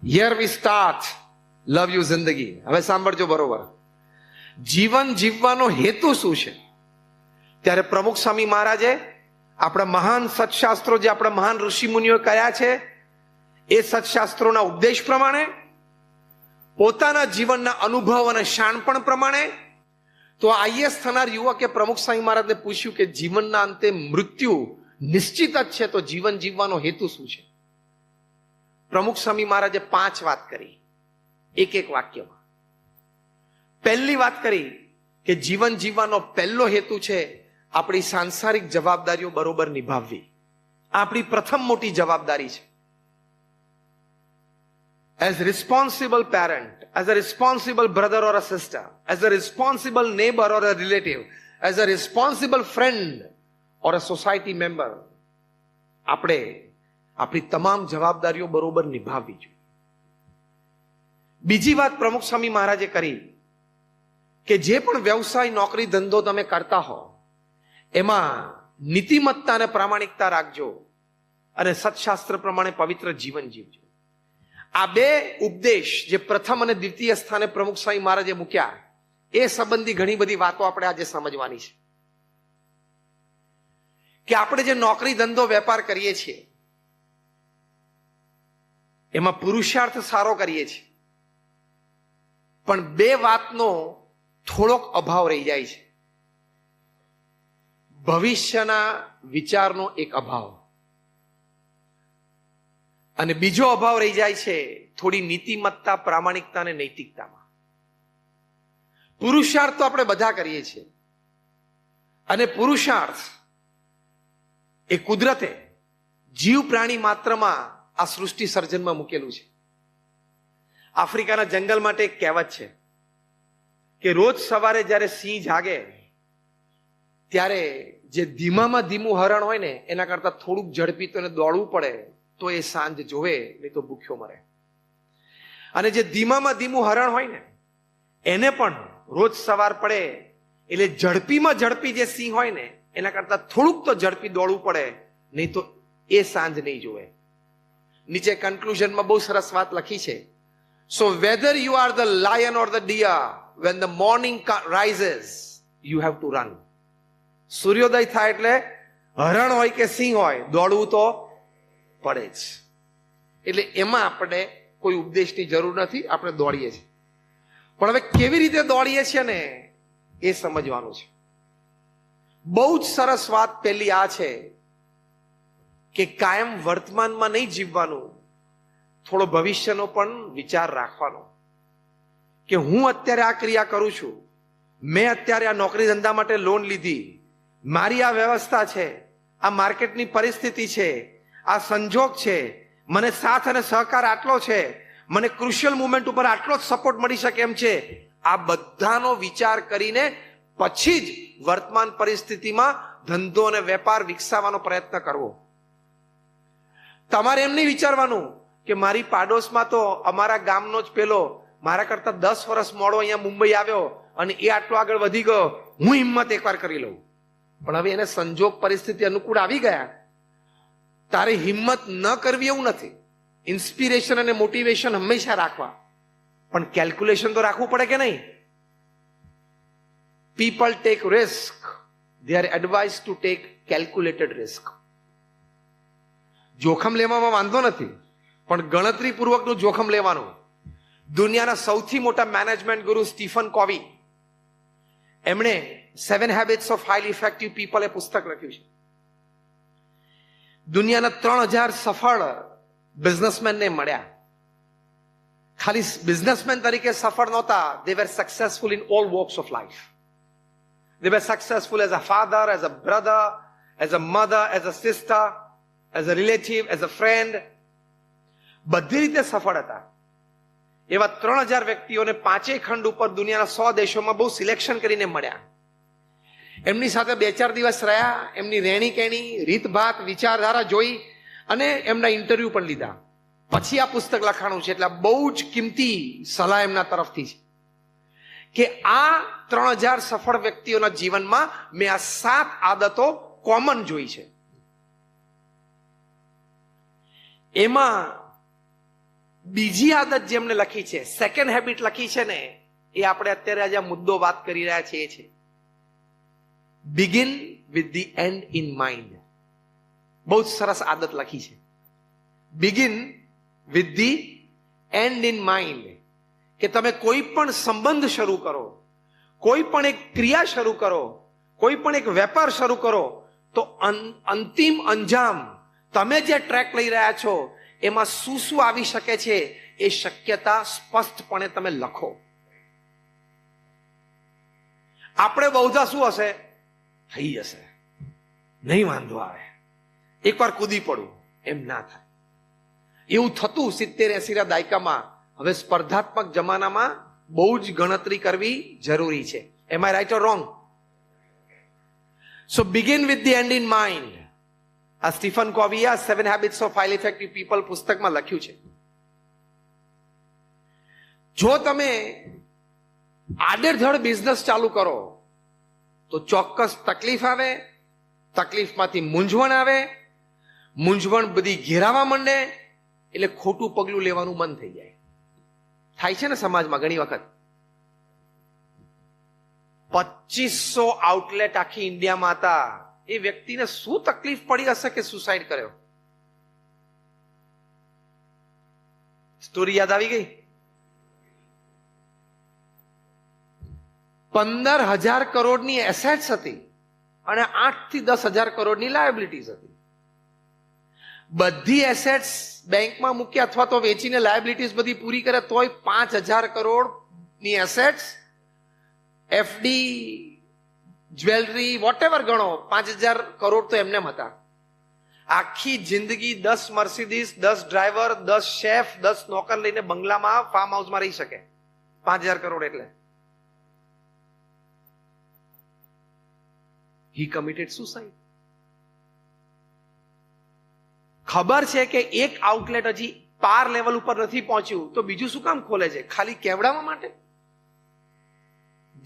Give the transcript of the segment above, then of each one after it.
Here we start love you જિંદગી. હવે સાંભળજો બરોબર. જીવન જીવવાનો હેતુ શું છે? ત્યારે પ્રમુખ સ્વામી મહારાજે આપણા મહાન સત્શાસ્ત્રો, જે આપણા મહાન ઋષિ મુનિઓ કયા છે, એ સત્શાસ્ત્રોના ઉપદેશ પ્રમાણે, પોતાના જીવનના અનુભવ અને શાણપણ પ્રમાણે, તો આઈએસ થનાર યુવકે પ્રમુખ સ્વામી મહારાજને પૂછ્યું કે જીવનના અંતે મૃત્યુ નિશ્ચિત જ છે, તો જીવન જીવવાનો હેતુ શું છે? પ્રમુખ સ્વામી મહારાજે 5 વાત કરી, એક વાક્યમાં. પહેલી વાત કરી કે જીવન જીવવાનો પહેલો હેતુ છે આપણી સાંસારિક જવાબદારીઓ બરોબર નિભાવવી. આપણી પ્રથમ મોટી જવાબદારી છે. As a responsible parent, as a responsible brother or a sister, as a responsible neighbor or a relative, as a responsible friend or a society member, આપણે આપણી તમામ જવાબદારીઓ બરોબર નિભાવવી જોઈએ. બીજી વાત પ્રમુખ સ્વામી મહારાજે કરી કે જે પણ વ્યવસાય, નોકરી, ધંધો તમે કરતા હો, એમાં નીતિમત્તા અને પ્રામાણિકતા રાખજો અને સત્શાસ્ત્ર પ્રમાણે પવિત્ર જીવન જીવજો. આ 2 ઉપદેશ જે પ્રથમ અને દ્વિતીય સ્થાને પ્રમુખ સ્વામી મહારાજે મૂક્યા, એ સંબંધી ઘણી બધી વાતો આપણે આજે સમજવાની છે. કે આપણે જે નોકરી, ધંધો, વેપાર કરીએ છીએ, એમાં પુરુષાર્થ સારો કરીએ છીએ, પણ 2 વાતનો થોડોક અભાવ રહી જાય છે. ભવિષ્યના વિચારનો એક અભાવ, અને બીજો અભાવ રહી જાય છે થોડી નીતિમત્તા, પ્રામાણિકતા અને નૈતિકતામાં. પુરુષાર્થ તો આપણે બધા કરીએ છીએ, અને પુરુષાર્થ એ કુદરતે જીવ પ્રાણી માત્રમાં આ સૃષ્ટિ સર્જનમાં મૂકેલું છે. આફ્રિકાના જંગલ માટે એક કહેવત છે કે રોજ સવારે જ્યારે સિંહ જાગે ત્યારે જે ધીમામાં ધીમું હરણ હોય ને, એના કરતા થોડુંક ઝડપી તો એને દોડવું પડે, તો એ સાંજ જોવે, નહીં તો ભૂખ્યો મરે. અને જે ધીમામાં ધીમું હરણ હોય ને, એને પણ રોજ સવાર પડે એટલે ઝડપીમાં ઝડપી જે સિંહ હોય ને, એના કરતા થોડુંક તો ઝડપી દોડવું પડે, નહીં તો એ સાંજ નહીં જોવે. નીચે કન્ક્લુઝનમાં બહુ સરસ વાત લખી છે. So whether you are the lion or the deer, when the morning rises you have to run. સૂર્યોદય થાય એટલે હરણ હોય કે સિંહ હોય, દોડવું તો પડે જ. એટલે એમાં આપણે કોઈ ઉપદેશની જરૂર નથી, આપણે દોડીએ છીએ. પણ હવે કેવી રીતે દોડીએ છીએ ને, એ સમજવાનું છે. બહુ જ સરસ વાત પહેલી આ છે કે કાયમ વર્તમાનમાં નહીં જીવવાનું, થોડો ભવિષ્યનો પણ વિચાર રાખવાનો. કે હું અત્યારે આ ક્રિયા કરું છું, મેં અત્યારે આ નોકરી ધંધા માટે લોન લીધી, મારી આ વ્યવસ્થા છે, આ માર્કેટની પરિસ્થિતિ છે, આ સંજોગ છે, મને સાથ અને સહકાર આટલો છે, મને ક્રુશિયલ મુવમેન્ટ ઉપર આટલો જ સપોર્ટ મળી શકે એમ છે. આ બધાનો વિચાર કરીને પછી જ વર્તમાન પરિસ્થિતિમાં ધંધો અને વેપાર વિકસાવવાનો પ્રયત્ન કરવો. તમારે એમ નહીં વિચારવાનું કે મારી પાડોશમાં તો અમારા ગામનો જ પેલો મારા કરતા 10 વર્ષ મોડો અહીંયા મુંબઈ આવ્યો અને એ આટલો આગળ વધી ગયો, હું હિંમત એકવાર કરી લઉં. પણ હવે એને સંજોગ, પરિસ્થિતિ અનુકૂળ આવી ગયા, તારે હિંમત ન કરવી એવું નથી. ઇન્સ્પિરેશન અને મોટિવેશન હંમેશા રાખવા, પણ કેલ્ક્યુલેશન તો રાખવું પડે કે નહીં? People take risk, they are advised to take calculated risk. જોખમ લેવામાં વાંધો નથી, પણ ગણતરીપૂર્વકનું જોખમ લેવાનું. દુનિયાના સૌથી મોટા મેનેજમેન્ટ ગુરુ સ્ટીફન કોવી, એમણે 7 Habits of Highly Effective People એ પુસ્તક લખ્યું છે. દુનિયાના 3000 સફળ બિઝનેસમેનને મળ્યા. ખાલી બિઝનેસમેન તરીકે સફળ નહોતા, they were successful in all walks of life. They were successful as a father, as a brother, as a mother, as a sister, as a relative, as a friend. બધી રીતે સફળ હતા. એવા 3000 વ્યક્તિઓને 5 ખંડ ઉપર દુનિયાના 100 દેશોમાં બહુ સિલેક્શન કરીને મળ્યા. એમની સાથે 2-4 દિવસ રહ્યા, એમની રહેણી કહેણી, રીતભાત, વિચારધારા જોઈ અને એમના ઇન્ટરવ્યુ પણ લીધા. પછી આ પુસ્તક લખાણું છે. એટલે બહુ જ કિંમતી સલાહ એમના તરફથી છે કે આ 3000 સફળ વ્યક્તિઓના જીવનમાં મેં આ 7 આદતો કોમન જોઈ છે. એમાં બીજી આદત જેમને લખી છે, સેકન્ડ હેબિટ લખી છે ને, એ આપણે અત્યારે આજે મુદ્દો વાત કરી રહ્યા છીએ એ છે begin with the end in mind. બહુ જ સરસ આદત લખી છે, begin with the end in mind. કે તમે કોઈ પણ સંબંધ શરૂ કરો, કોઈ પણ એક ક્રિયા શરૂ કરો, કોઈ પણ એક વેપાર શરૂ કરો, તો અંતિમ અંજામ તમે જે ટ્રેક લઈ રહ્યા છો એમાં શું શું આવી શકે છે એ શક્યતા સ્પષ્ટપણે તમે લખો. આપણે બહુધા શું હશે, થઈ જશે, નહીં વાંધો આવે, એકવાર કૂદી પડવું, એમ ના થાય. એવું થતું 70-80 ના દાયકામાં. હવે સ્પર્ધાત્મક જમાનામાં બહુ જ ગણતરી કરવી જરૂરી છે. Am I right or wrong? So begin with the end in mind. આ સ્ટીફન કોવીએ 7 habits of highly effective people પુસ્તકમાં લખ્યું છે. જો તમે આડેધડ બિઝનેસ ચાલુ કરો તો ચોક્કસ તકલીફ આવે, તકલીફમાંથી મૂંઝવણ આવે, મૂંઝવણ બધી ઘેરાવા માંડે, એટલે ખોટું પગલું લેવાનું મન થઈ જાય. થાય છે ને સમાજમાં ઘણી વખત. 2500 આઉટલેટ આખી ઇન્ડિયામાં હતા. એ વ્યક્તિને શું તકલીફ પડી હશે કે સુસાઇડ કર્યો? સ્ટોરી યાદ આવી ગઈ? 15,000 કરોડની એસેટ્સ હતી અને 8 થી 10,000 કરોડની લાયબિલિટીઝ હતી. બધી એસેટ્સ બેંકમાં મૂકી અથવા તો વેચીને લાયબિલિટીઝ બધી પૂરી કરે તોય 5,000 કરોડની એસેટ્સ, એફડી, જ્વેલરી, વોટેવર ગણો, 5,000 કરોડ તો એમને હતા. આખી જિંદગી 10 મર્સિડીઝ, 10 ડ્રાઈવર, 10 શેફ, 10 નોકર લઈને બંગલામાં, ફાર્મ હાઉસમાં રહી શકે. 5,000 કરોડ એટલે he committed suicide. ખબર છે કે એક આઉટલેટ હજી પાર લેવલ ઉપર નથી પહોંચ્યું તો બીજું શું કામ ખોલે છે? ખાલી કેવડાવવા માટે?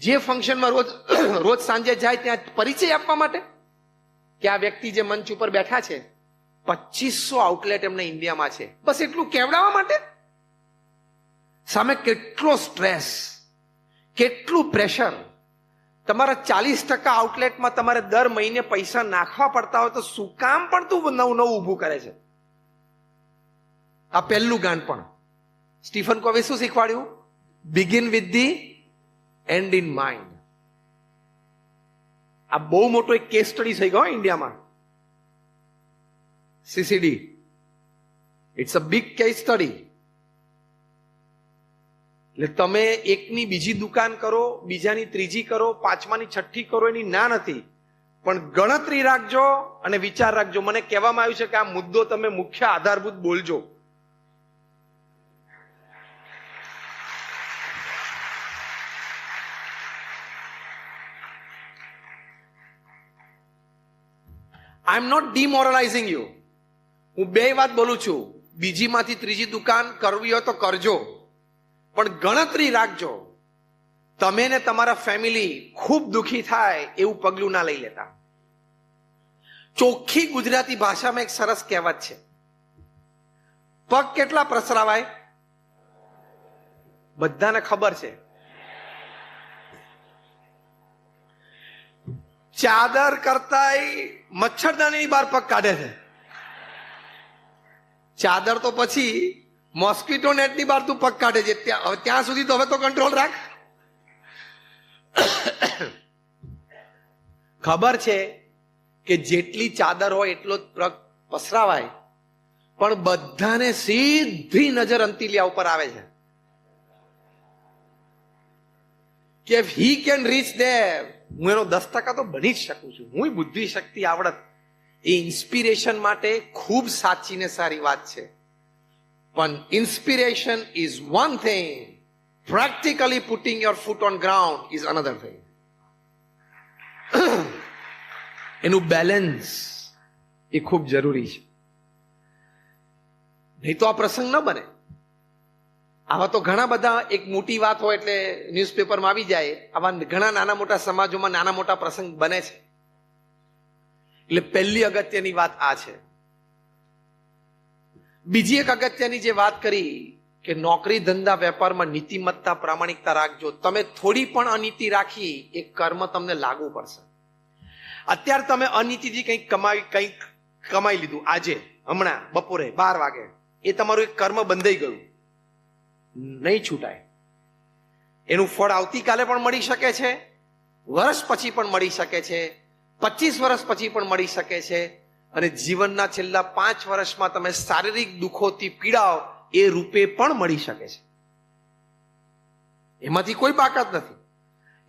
જે ફંક્શનમાં રોજ સાંજે જાય ત્યાં પરિચય આપવા માટે? કે આ વ્યક્તિ જે મંચ ઉપર બેઠા છે 2500 આઉટલેટ એમને ઇન્ડિયામાં છે, બસ એટલું કેવડાવવા માટે? સામે કેટલો સ્ટ્રેસ, કેટલું પ્રેશર. તમારા 40% આઉટલેટમાં તમારે દર મહિને પૈસા નાખવા પડતા હોય તો શું કામ પણ તું નવું નવું ઊભું કરે છે? આ પહેલું ગાંઠ. પણ સ્ટીફન કોવે શું શીખવાડ્યું? Begin with the end in mind. આ બહુ મોટો એક કેસ સ્ટડી થઈ ગયો ઇન્ડિયામાં. CCD, it's a big case study. એટલે તમે એકની બીજી દુકાન કરો, બીજાની ત્રીજી કરો, પાંચમાની છઠ્ઠી કરો, એની ના નથી, પણ ગણતરી રાખજો અને વિચાર રાખજો. મને કહેવામાં આવ્યું છે કે આ મુદ્દો તમે મુખ્ય આધારભૂત બોલજો. આઈ એમ નોટ ડિમોરલાઇઝિંગ યુ. હું બે વાત બોલું છું. બીજીમાંથી ત્રીજી દુકાન કરવી હોય તો કરજો, પણ ગણતરી રાખજો. તમે ને તમારા ફેમિલી ખૂબ દુખી થાય એવું પગલું ના લઈ લેતા. ચોખ્ખી ગુજરાતી ભાષામાં એક સરસ કહેવત છે, પગ કેટલા પ્રસરાવાય? બધાને ખબર છે. ચાદર કરતાય મચ્છરદાની બહાર પગ કાઢે છે. ચાદર તો પછી મોસ્કીટો નેટની બહાર તું પગ કાઢે છે. ત્યાં સુધી તો હવે તો કંટ્રોલ રાખ. ખબર છે કે જેટલી ચાદર હોય એટલો જ પગ પસરાવાય, પણ બધાને સીધી નજર અંતિલિયા ઉપર આવે છે કે હી કેન રીચ ધેર. હું એનો 10% તો બની જ શકું છું. હું બુદ્ધિ શક્તિ આવડત એ ઇન્સ્પિરેશન માટે ખૂબ સાચી ને સારી વાત છે, પણ inspiration is one thing, practically putting your foot on ground is another thing. એનું બેલેન્સ એ ખૂબ જરૂરી છે, નહીં તો આ પ્રસંગ ન બને. આવા તો ઘણા બધા એક મોટી વાત હોય એટલે ન્યૂઝપેપરમાં આવી જાય. આવા ઘણા નાના મોટા સમાજોમાં નાના મોટા પ્રસંગ બને છે. એટલે પહેલી અગત્યની વાત આ છે. બીજી એક અગત્યની જે વાત કરી કે નોકરી ધંધા વેપારમાં નીતિમત્તા પ્રામાણિકતા રાખજો. તમે થોડી પણ અનીતિ રાખી એ કર્મ તમને લાગુ પડશે. અત્યારે તમે અનીતિથી કંઈક કમાઈ લીધું, આજે હમણાં બપોરે 12 વાગે, એ તમારું એક કર્મ બંધાઈ ગયું, નહીં છૂટાય. એનું ફળ આવતીકાલે પણ મળી શકે છે, વર્ષ પછી પણ મળી શકે છે, 25 વર્ષ પછી પણ મળી શકે છે, અને જીવનના છેલ્લા 5 વર્ષમાં તમે શારીરિક દુઃખોથી પીડાઓ એ રૂપે પણ મળી શકે છે. એમાંથી કોઈ બાકાત નથી.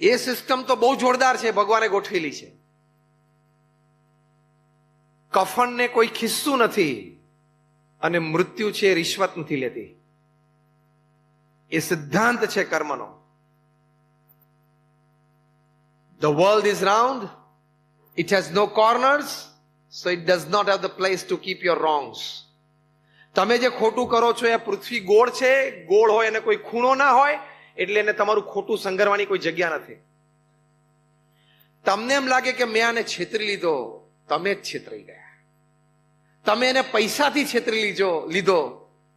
એ સિસ્ટમ તો બહુ જોરદાર છે, ભગવાને ગોઠવેલી છે. કફનને કોઈ ખિસ્સું નથી અને મૃત્યુ છે રિશ્વત નથી લેતી. એ સિદ્ધાંત છે કર્મનો. The world is round, it has no corners, so it does not have the place to keep your wrongs. તમે જે ખોટું કરો છો એ પૃથ્વી ગોળ છે, ગોળ હોય અને કોઈ ખૂણો ના હોય એટલે એને તમારું ખોટું સંગરવાની કોઈ જગ્યા નથી. તમને એમ લાગે કે મેં આને છેતરી લીધો, તમે જ છેતરી ગયા. તમે એને પૈસાથી છેતરી લીધો,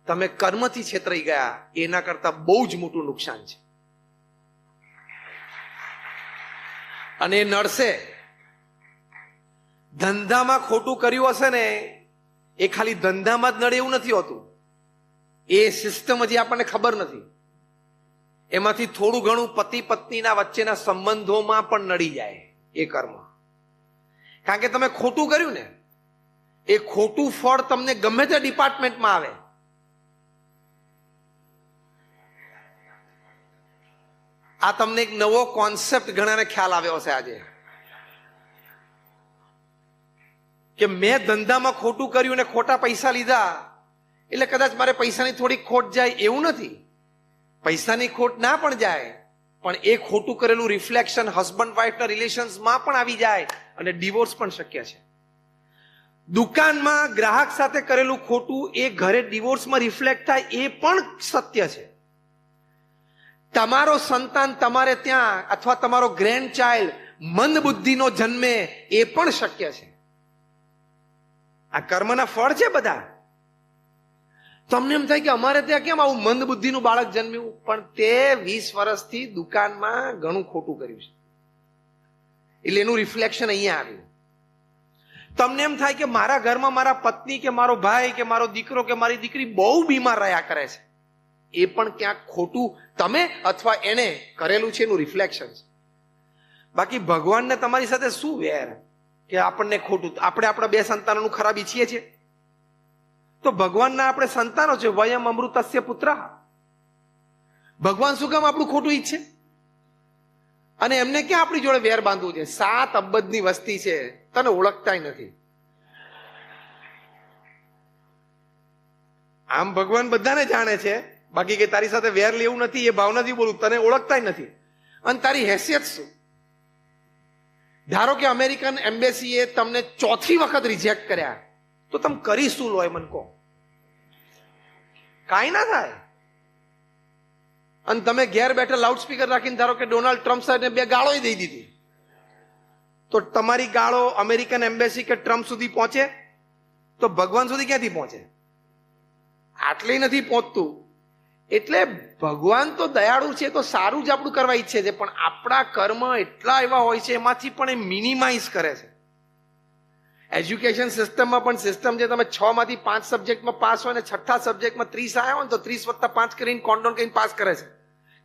તમે કર્મથી છેતરાઈ ગયા. એના કરતા બહુ જ મોટું નુકસાન છે. અને એ નડશે. ધંધામાં ખોટું કર્યું હશે ને, એ ખાલી ધંધામાં જ નડે એવું નથી હોતું. એ સિસ્ટમ હજી આપણને ખબર નથી. એમાંથી થોડું ઘણું પતિ પત્નીના વચ્ચેના સંબંધોમાં પણ નડી જાય એ કર્મ. કારણ કે તમે ખોટું કર્યું ને, એ ખોટું ફળ તમને ગમે તે ડિપાર્ટમેન્ટમાં આવે. આ તમને એક નવો કોન્સેપ્ટ ઘણાને ખ્યાલ આવ્યો હશે આજે, કે મેં ધંધામાં ખોટું કર્યું ને ખોટા પૈસા લીધા એટલે કદાચ મારે પૈસાની થોડી ખોટ જાય એવું નથી. પૈસાની ખોટ ના પણ જાય, પણ એ ખોટું કરેલું રિફ્લેક્શન હસબન્ડ વાઇફના રિલેશન્સમાં પણ આવી જાય અને ડિવોર્સ પણ શક્ય છે. દુકાનમાં ગ્રાહક સાથે કરેલું ખોટું એ ઘરે ડિવોર્સમાં રિફ્લેક્ટ થાય એ પણ સત્ય છે. તમારો સંતાન તમારે ત્યાં અથવા તમારો ગ્રેન્ડ ચાઇલ્ડ મંદ બુદ્ધિનો જન્મે એ પણ શક્ય છે. આ કર્મના ફળ છે બધા. તમને એમ થાય કે અમારે ત્યાં કેમ આવું મંદ બુદ્ધિનું બાળક જન્મ્યું, પણ તે 20 વર્ષથી દુકાનમાં ઘણું ખોટું કર્યું છે એટલે એનું રિફ્લેક્શન અહીંયા આવ્યું. તમને એમ થાય કે મારા ઘરમાં મારા પત્ની કે મારો ભાઈ કે મારો દીકરો કે મારી દીકરી બહુ બીમાર રહ્યા કરે છે, એ પણ ક્યાંક ખોટું તમે અથવા એને કરેલું છે એનું રિફ્લેક્શન છે. બાકી ભગવાનને તમારી સાથે શું વેર કે આપણને ખોટું, આપણે આપણા 2 સંતાનોનું ખરાબ ઈચ્છીએ છીએ? તો ભગવાનના આપણે સંતાનો છે. વયમ અમૃતસ્ય પુત્ર. ભગવાન શું કામ આપણું ખોટું ઈચ્છે? અને એમને ક્યાં આપણી જોડે વેર બાંધવું છે? 7 અબજની વસ્તી છે, તને ઓળખતાય નથી. આમ ભગવાન બધાને જાણે છે, બાકી કે તારી સાથે વેર લેવું નથી એ ભાવનાથી બોલું, તને ઓળખતાય નથી. અને તારી હેસિયત શું? ધારો કે અમેરિકન એમ્બેસીએ તમને 4થી વખત રિજેક્ટ કર્યા, તો તમે કરી શું લો? મને કહો. કાંઈ ના થાય. અને તમે ઘેર બેઠા લાઉડસ્પીકર રાખીને ધારો કે ડોનાલ્ડ ટ્રમ્પ સાહેબને 2 ગાળો દઈ દીધી, તો તમારી ગાળો અમેરિકન એમ્બેસી કે ટ્રમ્પ સુધી પહોંચે? તો ભગવાન સુધી ક્યાંથી પહોંચે? આટલી નથી પહોંચતું. એટલે ભગવાન તો દયાળુ છે, તો સારું જ આપણું કરવા ઈચ્છે છે, પણ આપણા કર્મ એટલા એવા હોય છે એમાંથી પણ એ મિનિમાઇઝ કરે છે. એજ્યુકેશન સિસ્ટમમાં પણ સિસ્ટમ છે, તમે 6 માંથી 5 સબ્જેક્ટમાં પાસ હોય ને 6થા સબ્જેક્ટમાં 30 આવ્યા હોય ને તો 30 + 5 કરીને કોન્ડોન કરીને પાસ કરે છે.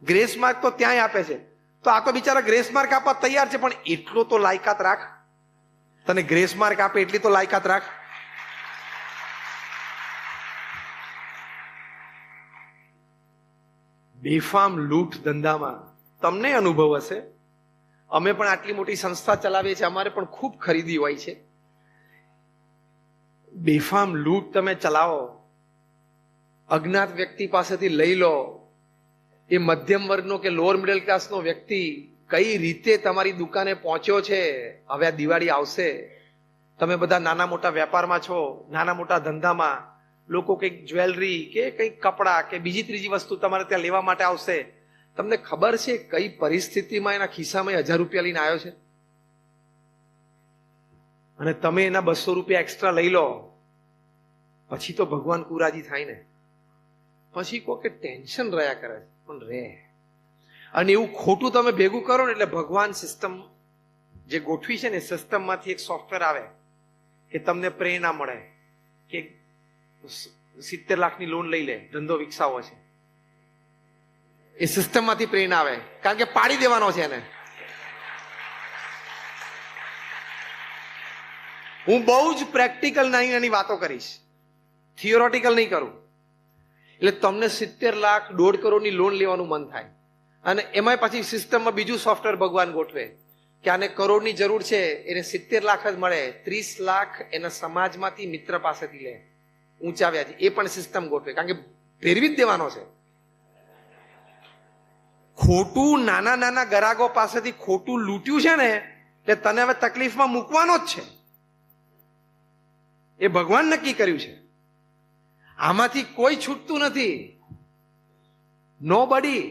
ગ્રેસ માર્ક તો ત્યાંય આપે છે. તો આ તો બિચારા ગ્રેસ માર્ક આપવા તૈયાર છે, પણ એટલો તો લાયકાત રાખ. તને ગ્રેસ માર્ક આપે એટલી તો લાયકાત રાખ. બેફામ લૂંટ ધંધામાં તમને અનુભવ હશે. અમે પણ આટલી મોટી સંસ્થા ચલાવીએ છીએ, અમારે પણ ખૂબ ખરીદી હોય છે. બેફામ લૂંટ તમે ચલાવો, અજ્ઞાત વ્યક્તિ પાસેથી લઈ લો. એ મધ્યમ વર્ગનો કે લોઅર મિડલ ક્લાસનો વ્યક્તિ કઈ રીતે તમારી દુકાને પહોંચ્યો છે. હવે આ દિવાળી આવશે, તમે બધા નાના મોટા વેપારમાં છો, નાના મોટા ધંધામાં, લોકો કંઈક જ્વેલરી કે કંઈક કપડાં કે બીજી ત્રીજી વસ્તુ તમારે ત્યાં લેવા માટે આવશે. તમને ખબર છે કઈ પરિસ્થિતિમાં એના ખિસ્સામાં 1000 રૂપિયા લઈને આવ્યો છે, અને તમે એના 200 રૂપિયા એક્સ્ટ્રા લઈ લો, પછી તો ભગવાન કુરાજી થાય ને. પછી કોઈ કે ટેન્શન રહ્યા કરે છે, પણ રે. અને એવું ખોટું તમે ભેગું કરો ને એટલે ભગવાન સિસ્ટમ જે ગોઠવી છે ને સિસ્ટમમાંથી એક સોફ્ટવેર આવે કે તમને પ્રેરણા મળે કે 70 લાખની લોન લઈ લે, ધંધો વિકસાવો છે. એ સિસ્ટમમાંથી પ્રેરણા આવે, કારણ કે પાડી દેવાનો છે એને. હું બહુ જ પ્રેક્ટિકલ નાની નાની વાતો કરીશ, થિયોરેટિકલ નહીં કરું. એટલે તમને 70 લાખ 1.5 કરોડની લોન લેવાનું મન થાય. અને એમાં પછી સિસ્ટમમાં બીજું સોફ્ટવેર ભગવાન ગોઠવે કે આને કરોડની જરૂર છે, એને 70 લાખ જ મળે, 30 લાખ એના સમાજમાંથી મિત્ર પાસેથી લે ઊંચા વ્યાજ. એ પણ સિસ્ટમ ગોઠવે, કારણ કે ફેરવી જ દેવાનો છે. ખોટું નાના નાના ગરાગો પાસેથી ખોટું લૂંટ્યું છે ને, તે તને હવે તકલીફમાં મૂકવાનો જ છે. એ ભગવાન નક્કી કર્યું છે. આમાંથી કોઈ છૂટતું નથી, નોબડી.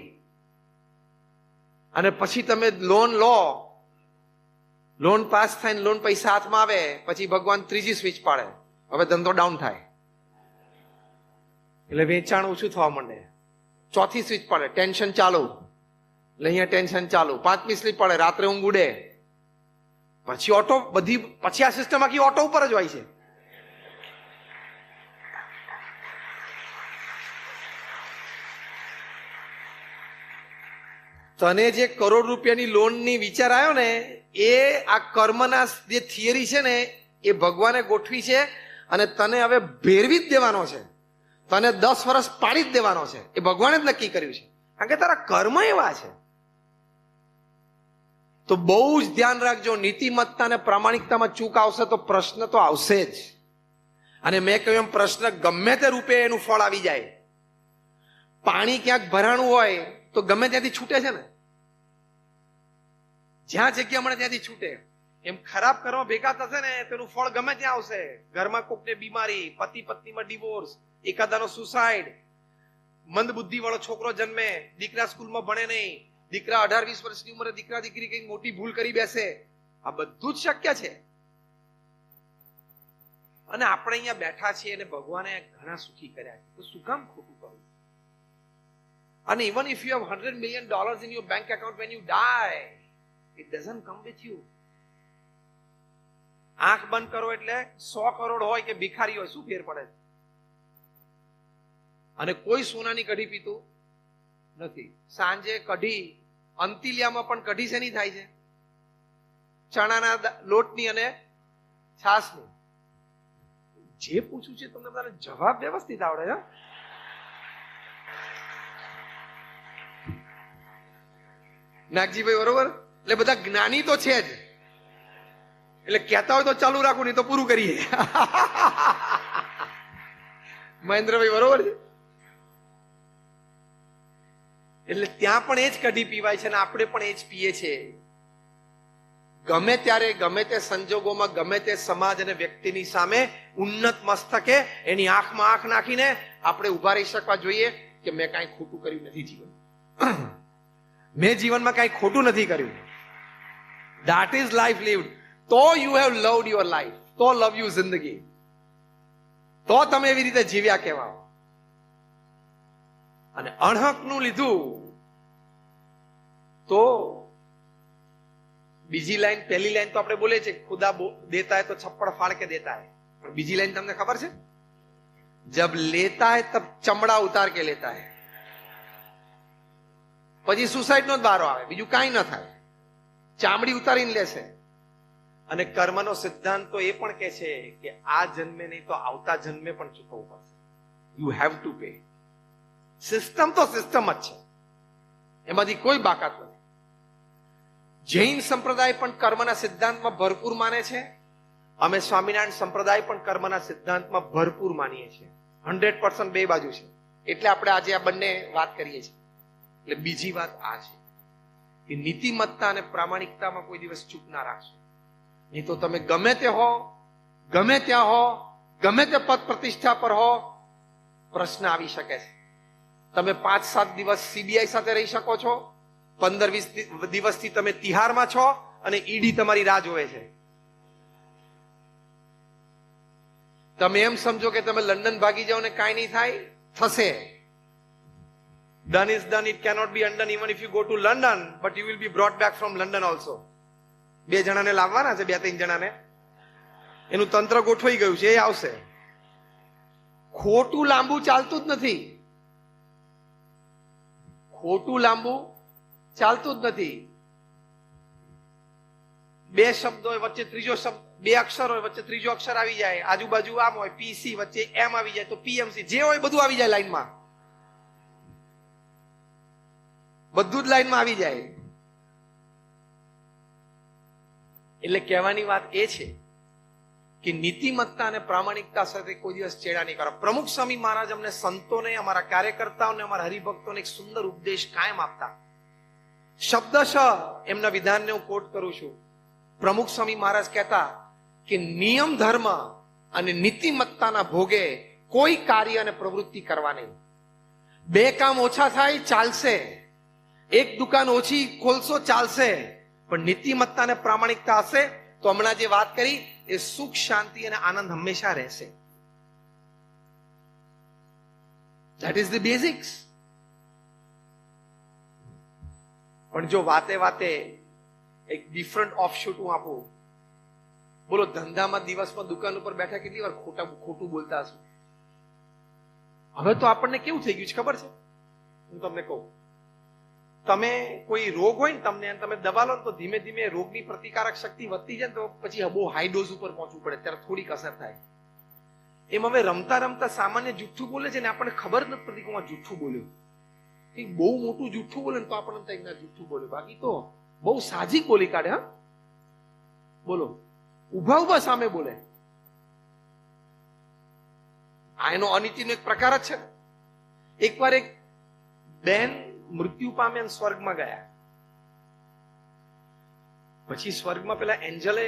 અને પછી તમે લોન લો, લોન પાસ થાય ને લોન પૈસા હાથમાં આવે, પછી ભગવાન ત્રીજી સ્વિચ પાડે, હવે ધંધો ડાઉન થાય એટલે વેચાણ ઓછું થવા માંડે. ચોથી સ્વિચ પડે, ટેન્શન ચાલુ, એટલે અહીંયા ટેન્શન ચાલુ. 5મી સ્વિચ પડે, રાત્રે ઊંઘ ઉડે. પછી ઓટો બધી, પછી આ સિસ્ટમ આખી ઓટો ઉપર જ હોય છે. તને જે કરોડ રૂપિયાની લોનની વિચાર આવ્યો ને, એ આ કર્મના જે થિયરી છે ને એ ભગવાને ગોઠવી છે. અને તને હવે ભેરવી જ દેવાનો છે, તને 10 વર્ષ પાડી જ દેવાનો છે. એ ભગવાને જ નક્કી કર્યું છે, કારણ કે તારા કર્મ એવા છે. તો બહુ જ ધ્યાન રાખજો, નીતિમત્તા અને પ્રામાણિકતામાં ચૂક આવશે તો પ્રશ્ન તો આવશે જ. અને મેં કહ્યું એમ, પ્રશ્ન ગમે તે રૂપે એનું ફળ આવી જાય. પાણી ક્યાંક ભરાણું હોય તો ગમે ત્યાંથી છૂટે છે ને, જ્યાં જગ્યા મળે ત્યાંથી છૂટે. એમ ખરાબ કર્મ ભેગા થશે ને તેનું ફળ ગમે ત્યાં આવશે. ઘરમાં કોકને બીમારી, પતિ પત્નીમાં ડિવોર્સ, એકાદાનો સુસાઇડ, મંદ બુદ્ધિ વાળો છોકરો જન્મે, દીકરા સ્કૂલમાં ભણે નહીં, દીકરા 18-20 વર્ષની ઉંમરે દીકરા દીકરી કઈ મોટી ભૂલ કરી બેસે. આ બધું જ શક્ય છે. અને આપણે અહીંયા બેઠા છીએ અને ભગવાને ઘણા સુખી કર્યા, તો શું કામ ખોટું કરવું? And even if you have $100 million in your bank account when you die, it doesn't come with you. આંખ બંધ કરો એટલે 100 કરોડ હોય કે ભિખારી હોય, શું ફેર પડે? અને કોઈ સોનાની કઢી પીતું નથી. સાંજે કઢી, અંતિલિયામાં પણ કઢી શેની થાય છે? ચણાના લોટની અને છાશની. જે પૂછું છે તમને બધાને જવાબ વ્યવસ્થિત આવડે છે? નાગજીભાઈ બરોબર? એટલે બધા જ્ઞાની તો છે જ, એટલે કહેતા હોય તો ચાલુ રાખું, નહીં તો પૂરું કરીએ. મહેન્દ્રભાઈ બરોબર છે? એટલે ત્યાં પણ એ જ કઢી પીવાય છે, અને આપણે પણ એ જ પીએ છીએ. ગમે ત્યારે, ગમે તે સંજોગોમાં, ગમે તે સમાજ અને વ્યક્તિની સામે ઉન્નત મસ્તકે એની આંખમાં આંખ નાખીને આપણે ઉભા રહી શકવા જોઈએ કે મેં કાંઈ ખોટું કર્યું નથી જીવન, મેં જીવનમાં કાંઈ ખોટું નથી કર્યું. That is life lived. તો you have loved your life, તો love you જિંદગી, તો તમે એવી રીતે જીવ્યા કહેવાય. અને અણહકનું લીધું તો બીજી લાઈન, પહેલી લાઈન તો આપણે બોલે છે ખુદા દેતા હૈ તો છપ્પડ ફાડ કે દેતા હૈ, પણ બીજી લાઈન તમને ખબર છે? જબ લેતા હૈ તબ ચમડા ઉતાર કે લેતા હૈ. પછી સુસાઇડ નો જ બારો આવે, બીજું કાંઈ ન થાય, ચામડી ઉતારીને લેશે. અને કર્મનો સિદ્ધાંત તો એ પણ કહે છે કે આ જન્મે નહીં તો આવતા જન્મે પણ ચૂકવવું પડશે. You have to pay. System તો સિસ્ટમ જ છે, એમાંથી કોઈ બાકાત નથી. જૈન સંપ્રદાય પણ કર્મના સિદ્ધાંતમાં ભરપૂર માને છે. અમે સ્વામિનારાયણ સંપ્રદાય પણ કર્મના સિદ્ધાંતમાં ભરપૂર માનીએ છીએ. 100% બે બાજુ છે. એટલે આપણે આજે આ બંને વાત કરીએ છીએ. એટલે બીજી વાત આ છે કે નીતિમત્તા અને પ્રામાણિકતામાં કોઈ દિવસ ચૂક ના રાખશો, નહીં તો તમે ગમે તે હો, ગમે ત્યાં હો, ગમે તે પદ પ્રતિષ્ઠા પર હો, પ્રશ્ન આવી શકે છે. તમે 5-7 દિવસ સીબીઆઈ સાથે રહી શકો છો, 15-20 દિવસથી તમે તિહારમાં છો અને ઈડી તમારી રાહ જોવે છે. તમે એમ સમજો કે તમે લંડન ભાગી જાઓ ને કાંઈ નહીં થાય, થશે. Done is done, it cannot be undone even if you go to London, but you will be brought back from London also. બે જણાને લાવવાના છે, 2-3 જણાને. એનું તંત્ર ગોઠવાઈ ગયું છે, એ આવશે. ખોટું લાંબુ ચાલતું જ નથી. ખોટું લાંબુ ચાલતું જ નથી. બે શબ્દ હોય વચ્ચે ત્રીજો શબ્દ, બે અક્ષર હોય વચ્ચે ત્રીજો અક્ષર આવી જાય, આજુબાજુ આમ હોય પીસી, વચ્ચે એમ આવી જાય તો પીએમસી, જે હોય બધું આવી જાય લાઈનમાં. બધું જ લાઈનમાં આવી જાય. એટલે કહેવાની વાત એ છે કે નીતિમત્તા અને પ્રામાણિકતા સાથે કોઈ દિવસ ચેડા નહીં કરો. પ્રમુખ સ્વામી મહારાજ અમને સંતોને, અમારા કાર્યકર્તાઓને, અમારા હરિભક્તોને એક સુંદર ઉપદેશ કાયમ આપતા. શબ્દશ એમના વિધાનને હું કોટ કરું છું. પ્રમુખ સ્વામી મહારાજ કહેતા કે નિયમ ધર્મ અને નીતિમત્તાના ભોગે કોઈ કાર્ય અને પ્રવૃત્તિ કરવા નહીં. 2 કામ ઓછા થાય ચાલશે, 1 દુકાન ઓછી ખોલશો ચાલશે, પણ નીતિમત્તા અને પ્રામાણિકતા હશે તો હમણાં જે વાત કરી એ સુખ, શાંતિ અને આનંદ હંમેશા રહેશે. That is the basics. પણ જો વાતે વાતે એક ડિફરન્ટ ઓફશૂટ હું આપું, બોલો ધંધામાં દિવસમાં દુકાન ઉપર બેઠા કેટલી વાર ખોટું બોલતા હશું. હવે તો આપણને કેવું થઈ ગયું છે ખબર છે? હું તમને કહું, તમે કોઈ રોગ હોય ને તમને, તમે દવા લો ને તો ધીમે ધીમે રોગની પ્રતિકારક શક્તિ વધતી જાય ને તો પછી બહુ હાઈ ડોઝ ઉપર પહોંચવું પડે, ત્યારે થોડીક અસર થાય. એમ હવે રમતા રમતા સામાન્ય જુઠ્ઠું બોલે છે ને આપણને ખબર નથી પડતી કે હું જુઠ્ઠું બોલ્યું. બહુ મોટું જુઠ્ઠું બોલે ને તો આપણને જુઠ્ઠું બોલ્યું, બાકી તો બહુ સાજી બોલી કાઢે. હા બોલો, ઉભા ઉભા સામે બોલે. આ એનો અનિતિનો એક પ્રકાર જ છે. એકવાર એક બેન મૃત્યુ પામ્યા અને સ્વર્ગમાં ગયા. પછી સ્વર્ગમાં પેલા એન્જલે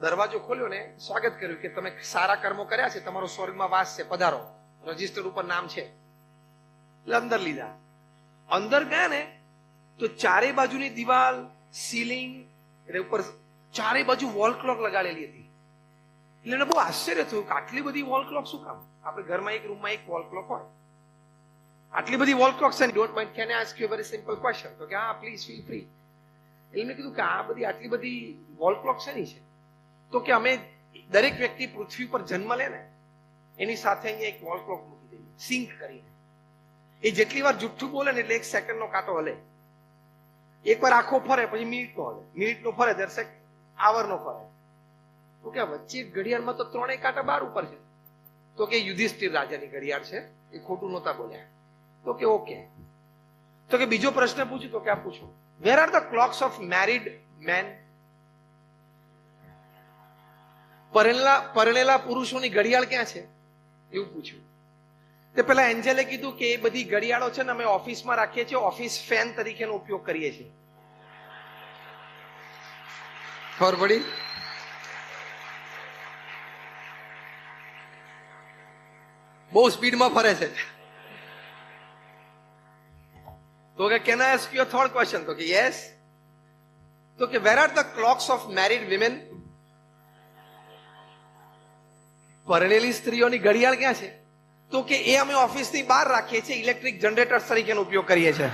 દરવાજો ખોલ્યો ને સ્વાગત કર્યું કે તમે સારા કર્મો કર્યા છે, તમારો સ્વર્ગમાં વાસ છે, પધારો, રજીસ્ટર ઉપર નામ છે. એટલે અંદર લીધા. અંદર ગયા ને તો ચારે બાજુની દિવાલ, સીલિંગ, એટલે ઉપર ચારે બાજુ વોલ ક્લોક લગાડેલી હતી. એટલે એને બહુ આશ્ચર્ય થયું કે આટલી બધી વોલ ક્લોક શું કામ? આપણે ઘરમાં એક રૂમમાં એક વોલ ક્લોક હોય, આટલી બધી વોલ ક્લોક છે. Don't mind, can I ask you a very simple question? તો કે હા પ્લીઝ ફીલ ફ્રી. એટલે મેં કીધું કે આ બધી આટલી બધી વોલ ક્લોક શેની છે? તો કે અમે દરેક વ્યક્તિ પૃથ્વી પર જન્મ લે ને એની સાથે અહીંયા એક વોલ ક્લોક મૂકી દઈએ, સિંક કરીને. એ જેટલી વાર જુઠ્ઠું બોલે ને એટલે 1 સેકન્ડનો કાંટો હલે. એકવાર આખો ફરે પછી મિનિટનો હલે, મિનિટનો ફરે ત્યારે આવરનો ફરે. તો કે વચ્ચે ઘડિયાળમાં તો 3 કાંટા બાર ઉપર છે. તો કે યુધિષ્ઠિર રાજાની ઘડિયાળ છે, એ ખોટું નહોતા બોલ્યા. તો કે ઓકે. તો કે બીજો પ્રશ્ન પૂછ્યું. તો કે આ પૂછો, where are the clocks of married men? પરણેલા પુરુષોની ઘડિયાળ ક્યાં છે? એવું પૂછ્યું. તે પેલા એન્જલે કીધું કે એ બધી ઘડિયાળો છે ને અમે ઓફિસમાં રાખીએ છીએ, ઓફિસ ફેન તરીકેનો ઉપયોગ કરીએ છીએ. ખબર પડી? બહુ સ્પીડમાં ફરે છે. તો કે can I ask you a third question? તો કે યસ. તો કે where are the clocks of married women? પરણેલી સ્ત્રીઓની ઘડિયાળ ક્યાં છે? તો કે એ અમે ઓફિસની બહાર રાખીએ છીએ, ઇલેક્ટ્રિક જનરેટર તરીકેનો ઉપયોગ કરીએ છીએ.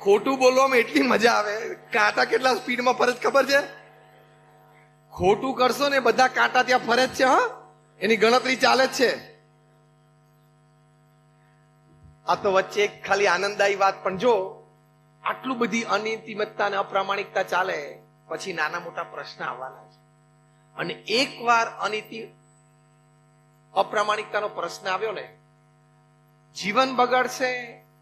ખોટું બોલવામાં એટલી મજા આવે, કાંટા કેટલા સ્પીડમાં ફરે છે ખબર છે? ખોટું કરશો ને બધા કાંટા ત્યાં ફરે જ છે. હા, એની ગણતરી ચાલે જ છે. આ તો વચ્ચે એક ખાલી આનંદદાયી વાત, પણ જો આટલું બધી અનીતિમત્તા અને અપ્રામાણિકતા ચાલે પછી નાના મોટા પ્રશ્ન આવવાના છે. અને એકવાર અપ્રામાણિકતાનો પ્રશ્ન આવ્યો ને, જીવન બગડશે,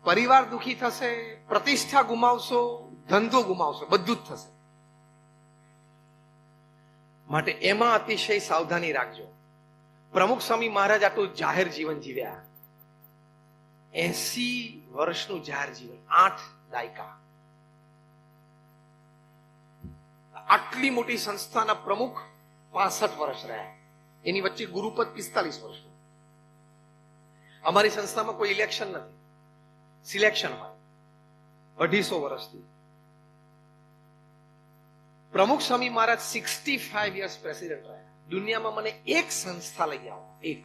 પરિવાર દુખી થશે, પ્રતિષ્ઠા ગુમાવશો, ધંધો ગુમાવશો, બધું જ થશે. માટે એમાં અતિશય સાવધાની રાખજો. પ્રમુખ સ્વામી મહારાજ આટલું જાહેર જીવન જીવ્યા, 80 વર્ષનું જાહેર જીવન, 8 દાયકા. આટલી મોટી સંસ્થાના પ્રમુખ 65 વર્ષ રહ્યા. એની વચ્ચે ગુરુપદ 45 વર્ષનું. અમારી સંસ્થામાં કોઈ ઇલેક્શન નથી, સિલેક્શન હોય. 250 વર્ષથી પ્રમુખ સ્વામી મહારાજ 65 યર્સ પ્રેસિડેન્ટ રહ્યા. દુનિયામાં મને એક સંસ્થા લઈ આવો, એક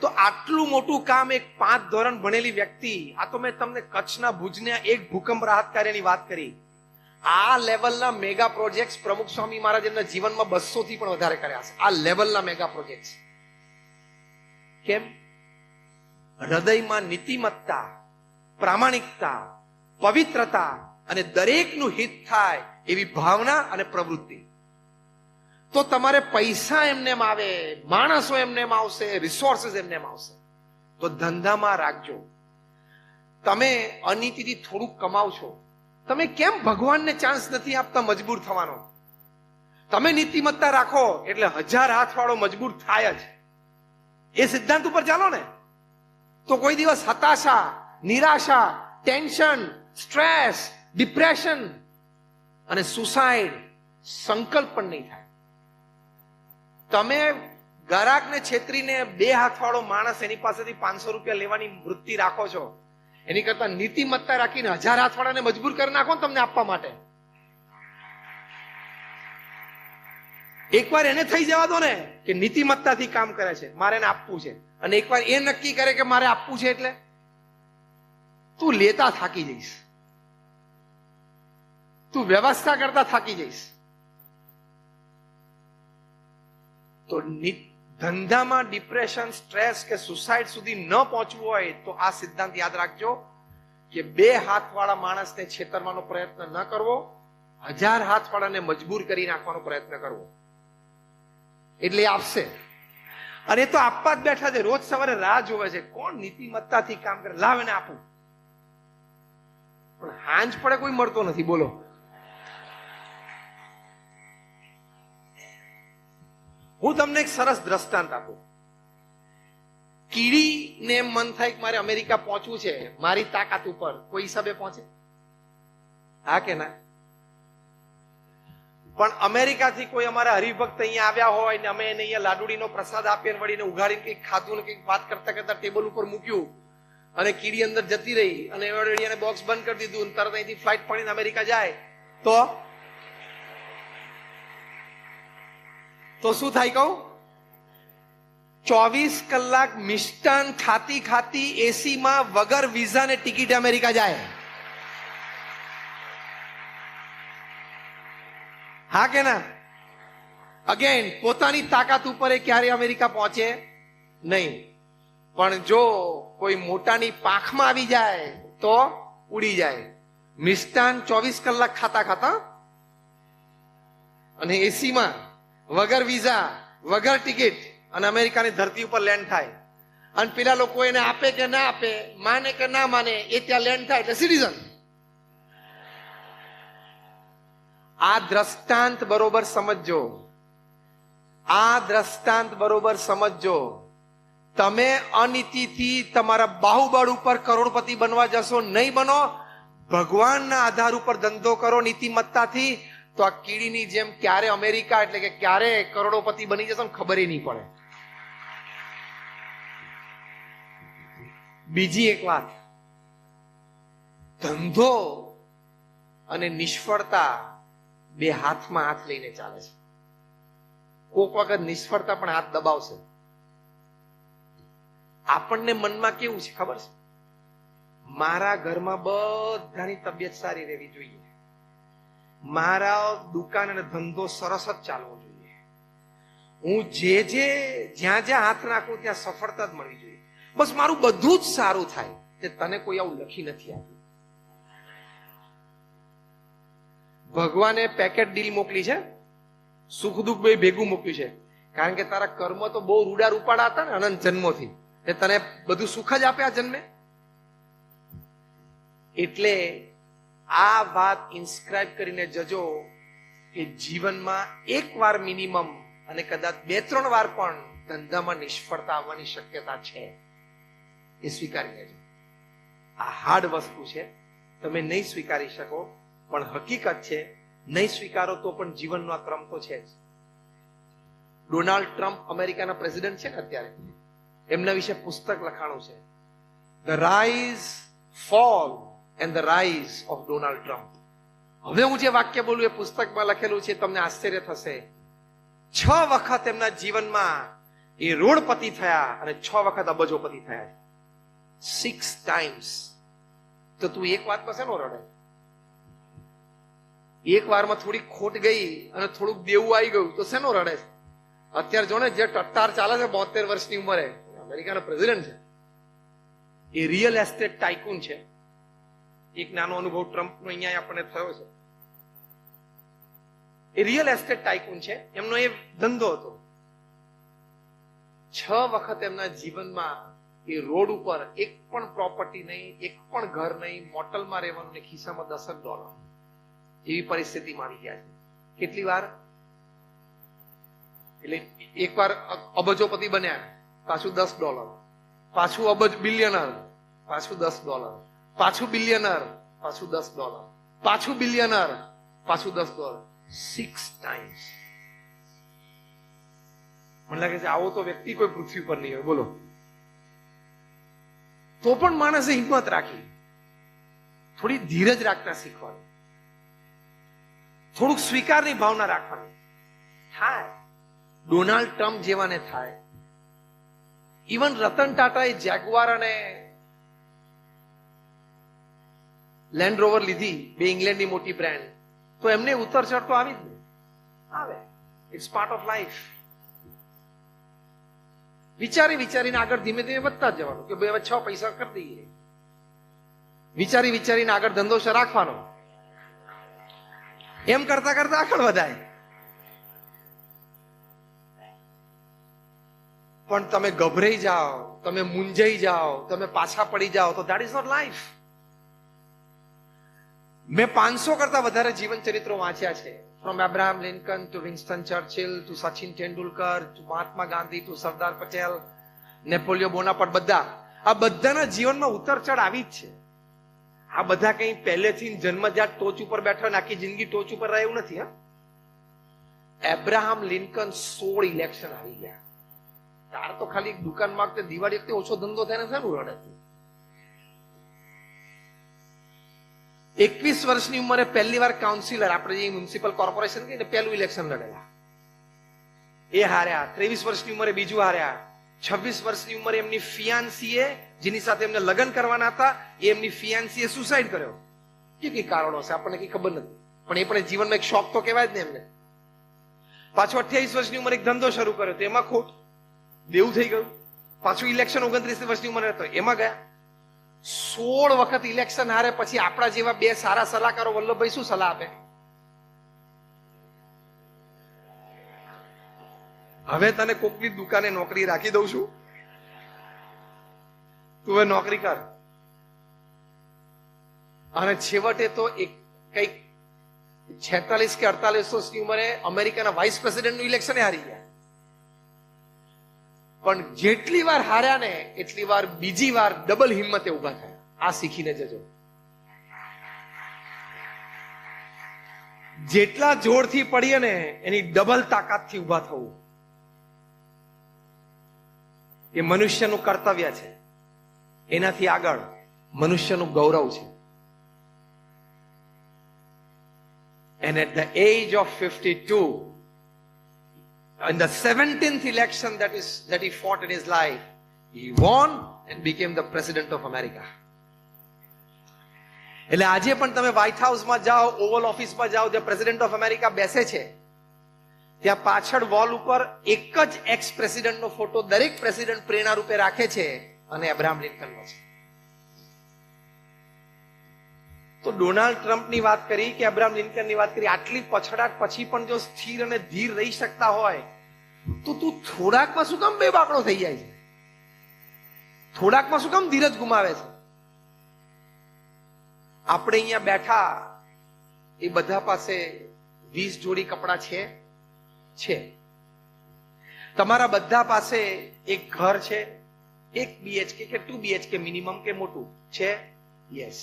તો આટલું મોટું કામ એક 5 ધોરણ ભણેલી વ્યક્તિ, આ તો મેં તમને કચ્છના ભુજના એક ભૂકંપ રાહત કાર્યની વાત કરી. આ લેવલના મેગા પ્રોજેક્ટ પ્રમુખ સ્વામી મહારાજ એમના જીવનમાં 200 થી પણ વધારે કર્યા છે. આ લેવલના મેગા પ્રોજેક્ટ. કેમ? હૃદયમાં નીતિમત્તા, પ્રામાણિકતા, પવિત્રતા અને દરેકનું હિત થાય એવી ભાવના અને પ્રવૃત્તિ. તો તમારે પૈસા એમને આવે, માણસો એમને આવશે, રિસોર્સિસ એમને આવશે. તો ધંધામાં રાખજો. તમે અનીતિથી થોડુંક કમાવ છો, તમે કેમ ભગવાનને ચાન્સ નથી આપતા મજબૂર થવાનો? તમે નીતિમત્તા રાખો એટલે 1000 હાથવાળો મજબૂર થાય જ. એ સિદ્ધાંત ઉપર ચાલો ને, તો કોઈ દિવસ હતાશા, નિરાશા, ટેન્શન, સ્ટ્રેસ, ડિપ્રેશન અને સુસાઇડ સંકલ્પ પણ નહીં થાય. તમે ગ્રાહકને છેતરીને 2 હાથવાળો માણસ એની પાસેથી 500 રૂપિયા લેવાની વૃત્તિ રાખો છો, એની કરતા નીતિમત્તા રાખીને 1000 હાથવાળાને મજબૂર કરી નાખો ને તમને આપવા માટે. એકવાર એને થઈ જવા દો ને કે નીતિમત્તાથી કામ કરે છે, મારે એને આપવું છે, અને એકવાર એ નક્કી કરે કે મારે આપવું છે એટલે તું લેતા થાકી જઈશ, તું વ્યવસ્થા કરતા થાકી જઈશ. તો ધંધામાં ડિપ્રેશન, સ્ટ્રેસ કે સુસાઇડ સુધી ન પહોંચવું હોય તો આ સિદ્ધાંત યાદ રાખજો કે 2 હાથવાળા માણસને છેતરવાનો પ્રયત્ન ન કરવો, 1000 હાથવાળાને મજબૂર કરી નાખવાનો પ્રયત્ન કરવો. એટલે આપશે. અને એ તો આપવા જ બેઠા છે. રોજ સવારે રાહ જોવે છે કોણ નીતિમત્તાથી કામ કરે, લાવ એને આપું. પણ હાંજ પડે કોઈ મળતો નથી. બોલો, હું તમને એક સરસ દ્રષ્ટાંત આપું. કીડીને એમ મન થાય કે મારે અમેરિકા પહોંચવું છે, મારી તાકાત ઉપર, કોઈ હિસાબે પહોંચે? હા કે ના? પણ અમેરિકાથી કોઈ અમારા હરિભક્ત અહીંયા આવ્યા હોય ને અમે એને અહીંયા લાડુડીનો પ્રસાદ આપીએ, વળીને ઉઘાડીને કંઈક ખાધું ને કંઈક વાત કરતા કરતા ટેબલ ઉપર મૂક્યું અને કીડી અંદર જતી રહી અને એને બોક્સ બંધ કરી દીધું, તરત અહીંથી ફ્લાઇટ પડીને અમેરિકા જાય તો શું થાય કહું? 24 કલાક મિષ્ટાન ખાતી ખાતી એસીમાં વગર વિઝા ને ટિકિટ અમેરિકા જાય. હા કે ના? અગેન પોતાની તાકાત ઉપર એ ક્યારે અમેરિકા પહોંચે નહીં. પણ જો કોઈ મોટાની પાંખમાં આવી જાય તો ઉડી જાય. મિષ્ટાન 24 કલાક ખાતા ખાતા અને એસીમાં વગર વિઝા, વગર ટિકિટ અને અમેરિકાની ધરતી ઉપર લેન્ડ થાય. અને પેલા લોકો એને આપે કે ના આપે, માને કે ના માને, એ ત્યાં લેન્ડ થાય એટલે સિટીઝન. આ દ્રષ્ટાંત બરોબર સમજજો. આ દ્રષ્ટાંત બરોબર સમજજો. તમે અનીતિથી તમારા બાહુબળ ઉપર કરોડપતિ બનવા જશો, નહીં બનો. ભગવાનના આધાર ઉપર ધંધો કરો નીતિમત્તાથી, તો આ કીડીની જેમ ક્યારે અમેરિકા એટલે કે ક્યારે કરોડોપતિ બની જશો ખબર નહીં પડે. બીજી એક વાત, ધંધો અને નિષ્ફળતા 2 હાથમાં હાથ લઈને ચાલે છે. કોક વખત નિષ્ફળતા પણ હાથ દબાવશે. આપણને મનમાં કેવું છે ખબર છે? મારા ઘરમાં બધાની તબિયત સારી રહેવી જોઈએ, મારા દુકાન અને ધંધો સરસ જ ચાલવો જોઈએ, હું જ્યાં જ્યાં હાથ નાખું ત્યાં સફળતા જ મળવી જોઈએ, બસ મારું બધું જ સારું થાય. તે તને કોઈ આવું લખી નથી આપ્યું. ભગવાને પેકેટ ડીલ મોકલી છે, સુખ દુઃખ બે ભેગું મોકલ્યું છે. કારણ કે તારા કર્મ તો બહુ રૂડા રૂપાડા હતા ને અનંત જન્મોથી, એ તને બધું સુખ જ આપ્યા જન્મે. એટલે આ વાત ઇન્સ્ક્રાઇબ કરીને જજો કે જીવનમાં એક વાર મિનિમમ અને કદાચ 2-3 વાર પણ ધંધામાં નિષ્ફળતા આવવાની શક્યતા છે. એ સ્વીકારી લેજો. આ હાર્ડ વસ્તુ છે, તમે નહીં સ્વીકારી શકો, પણ હકીકત છે. નહીં સ્વીકારો તો પણ જીવનનો આ ક્રમ તો છે જ. ડોનાલ્ડ ટ્રમ્પ અમેરિકાના પ્રેસિડેન્ટ છે ને અત્યારે, એમના વિશે પુસ્તક લખાણું છે, the rise, fall and the rise of Donald Trump. હવે હું જે વાક્ય બોલું એ પુસ્તકમાં લખેલું છે, તમને આશ્ચર્ય થશે. 6 વખત એમના જીવનમાં એ રોડપતિ થયા અને 6 વખત અબજોપતિ થયા. 6 times. તો તું એક વાત પાસે નો રડે? એક વારમાં થોડી ખોટ ગઈ અને થોડુંક દેવું આવી ગયું તો શેનો રડે છે? અત્યારે જો ને જે ટટ્ટાર ચાલે છે 72 વર્ષની ઉંમરે, અમેરિકાના પ્રેસિડેન્ટ છે, એ રિયલ એસ્ટેટ ટાઇકૂન છે. એક નાનો અનુભવ ટ્રમ્પનો અહીંયા આપણને થયો છે. એ રિયલ એસ્ટેટ ટાઇકૂન છે. એમનો એ ધંધો હતો. 6 વખત એમના જીવનમાં એ રોડ ઉપર એક પણ પ્રોપર્ટી નહીં, એક પણ ઘર નહીં, મોટલમાં રહેવાનું ને ખિસ્સામાં $10 એવી પરિસ્થિતિમાં આવી ગયા છે. કેટલી વાર? એટલે એક વાર અબજોપતિ બન્યા, પાછું $10, પાછું અબજ બિલિયનર, પાછું $10, પાછું બિલિયનર, પાછું $10, પાછું બિલિયનર, પાછું $10. 6 times. મને લાગે છે આવો તો વ્યક્તિ કોઈ પૃથ્વી પર નહીં હોય. બોલો. તો પણ માણસે હિંમત રાખી, થોડી ધીરજ રાખતા શીખવાનું, થોડુંક સ્વીકારની ભાવના રાખવાની. થાય. ડોનાલ્ડ ટ્રમ્પ જેવાને થાય. ઇવન રતન ટાટાએ જેગુઆર અને લેન્ડ રોવર લીધી, બે ઇંગ્લેન્ડની મોટી બ્રાન્ડ, તો એમને ઉતર ચડ તો આવી જ નહીં. આવે. It's part of life. વિચારીને આગળ ધીમે ધીમે વધતા જ જવાનું કે ભાઈ હવે 6 પૈસા કરી દઈએ. વિચારીને આગળ ધંધો રાખવાનો. એમ કરતા કરતા આગળ વધાય. પણ તમે ગભરાઈ જાઓ, તમે મૂંઝાઈ જાઓ, તમે પાછા પડી જાઓ તો ધેટ ઇઝ નોટ લાઈફ. મેં 500 કરતા વધારે જીવન ચરિત્રો વાંચ્યા છે. From Abraham Lincoln to Winston Churchill to Sachin Tendulkar to Mahatma Gandhi to Sardar Patel, Napoleon Bonaparte, બધા. આ બધાના જીવનમાં ઉતર ચઢ આવી જ છે. આ બધા કઈ પહેલેથી જન્મજાત ટોચ ઉપર બેઠા ને આખી જિંદગી ટોચ ઉપર રહે એવું નથી. એબ્રાહમ લિંકન 16 ઇલેક્શન આવી ગયા. તાર તો ખાલી દુકાનમાં દિવાળી વખતે ઓછો ધંધો થાય ને શાનું રડે? 21 વર્ષની ઉંમરે પહેલી વાર કાઉન્સિલર, આપણે જે મ્યુનિસિપલ કોર્પોરેશન કહીને, પહેલું ઇલેક્શન લડેલા, એ હાર્યા. 23 વર્ષની ઉંમરે બીજું હાર્યા. 26 વર્ષની ઉંમરે એમની ફિયાન્સીએ, જેની સાથે એમને લગ્ન કરવાના હતા, એ એમની ફિયાન્સીએ સુસાઇડ કર્યો. કે કઈ કારણો છે આપણને કઈ ખબર નથી, પણ એ પણ જીવનમાં એક શોખ તો કહેવાય જ ને એમને. પાછું 28 વર્ષની ઉંમરે એક ધંધો શરૂ કર્યો, તો એમાં ખોટ, દેવું થઈ ગયું. પાછું ઇલેક્શન 29 વર્ષની ઉંમરે હતો, એમાં ગયા. 16 વખત ઇલેક્શન હારે પછી આપણા જેવા બે સારા સલાહકારો વલ્લભભાઈ શું સલાહ આપે? હવે તને કોકની દુકાને નોકરી રાખી દઉં છું, તું હવે નોકરી કર. અને છેવટે તો એક કઈક 46 કે 48 વર્ષની ઉંમરે અમેરિકાના વાઇસ પ્રેસિડેન્ટનું ઇલેક્શન હારી ગયા. પણ જેટલી વાર હાર્યા ને એટલી વાર બીજી વાર ડબલ હિંમતે ઉભા થયા. આ શીખીને જજો. જેટલા જોરથી પડીએ ને એની ડબલ તાકાતથી ઉભા થવું એ મનુષ્યનું કર્તવ્ય છે. એનાથી આગળ મનુષ્યનું ગૌરવ છે. And at the age of 52, in the 17th election that he fought in his life, he won and became the president of America. એટલે આજે પણ તમે વ્હાઇટ હાઉસમાં જાઓ, ઓવલ ઓફિસમાં જાઓ, જ્યાં પ્રેસિડેન્ટ ઓફ અમેરિકા બેસે છે, ત્યાં પાછળ વોલ ઉપર એક જ એક્સ પ્રેસિડેન્ટનો ફોટો દરેક પ્રેસિડેન્ટ પ્રેરણા રૂપે રાખે છે, અને અબ્રાહમ લિંકનનો છે. તો ડોનાલ્ડ ટ્રમ્પની વાત કરી કે અબ્રાહમ લિંકનની વાત કરી, આટલી પછડાટ પછી પણ જો સ્થિર અને ધીર રહી શકતા હોય તો તું થોડાકમાં શું કામ બેબાકડો થઈ જાય છે? થોડાકમાં શું કામ ધીરજ ગુમાવે છે? આપણે અહીંયા બેઠા એ બધા પાસે 20 જોડી કપડા છે. તમારા બધા પાસે એક ઘર છે, 1 BHK કે 2 BHK મિનિમમ કે મોટું છે. યસ.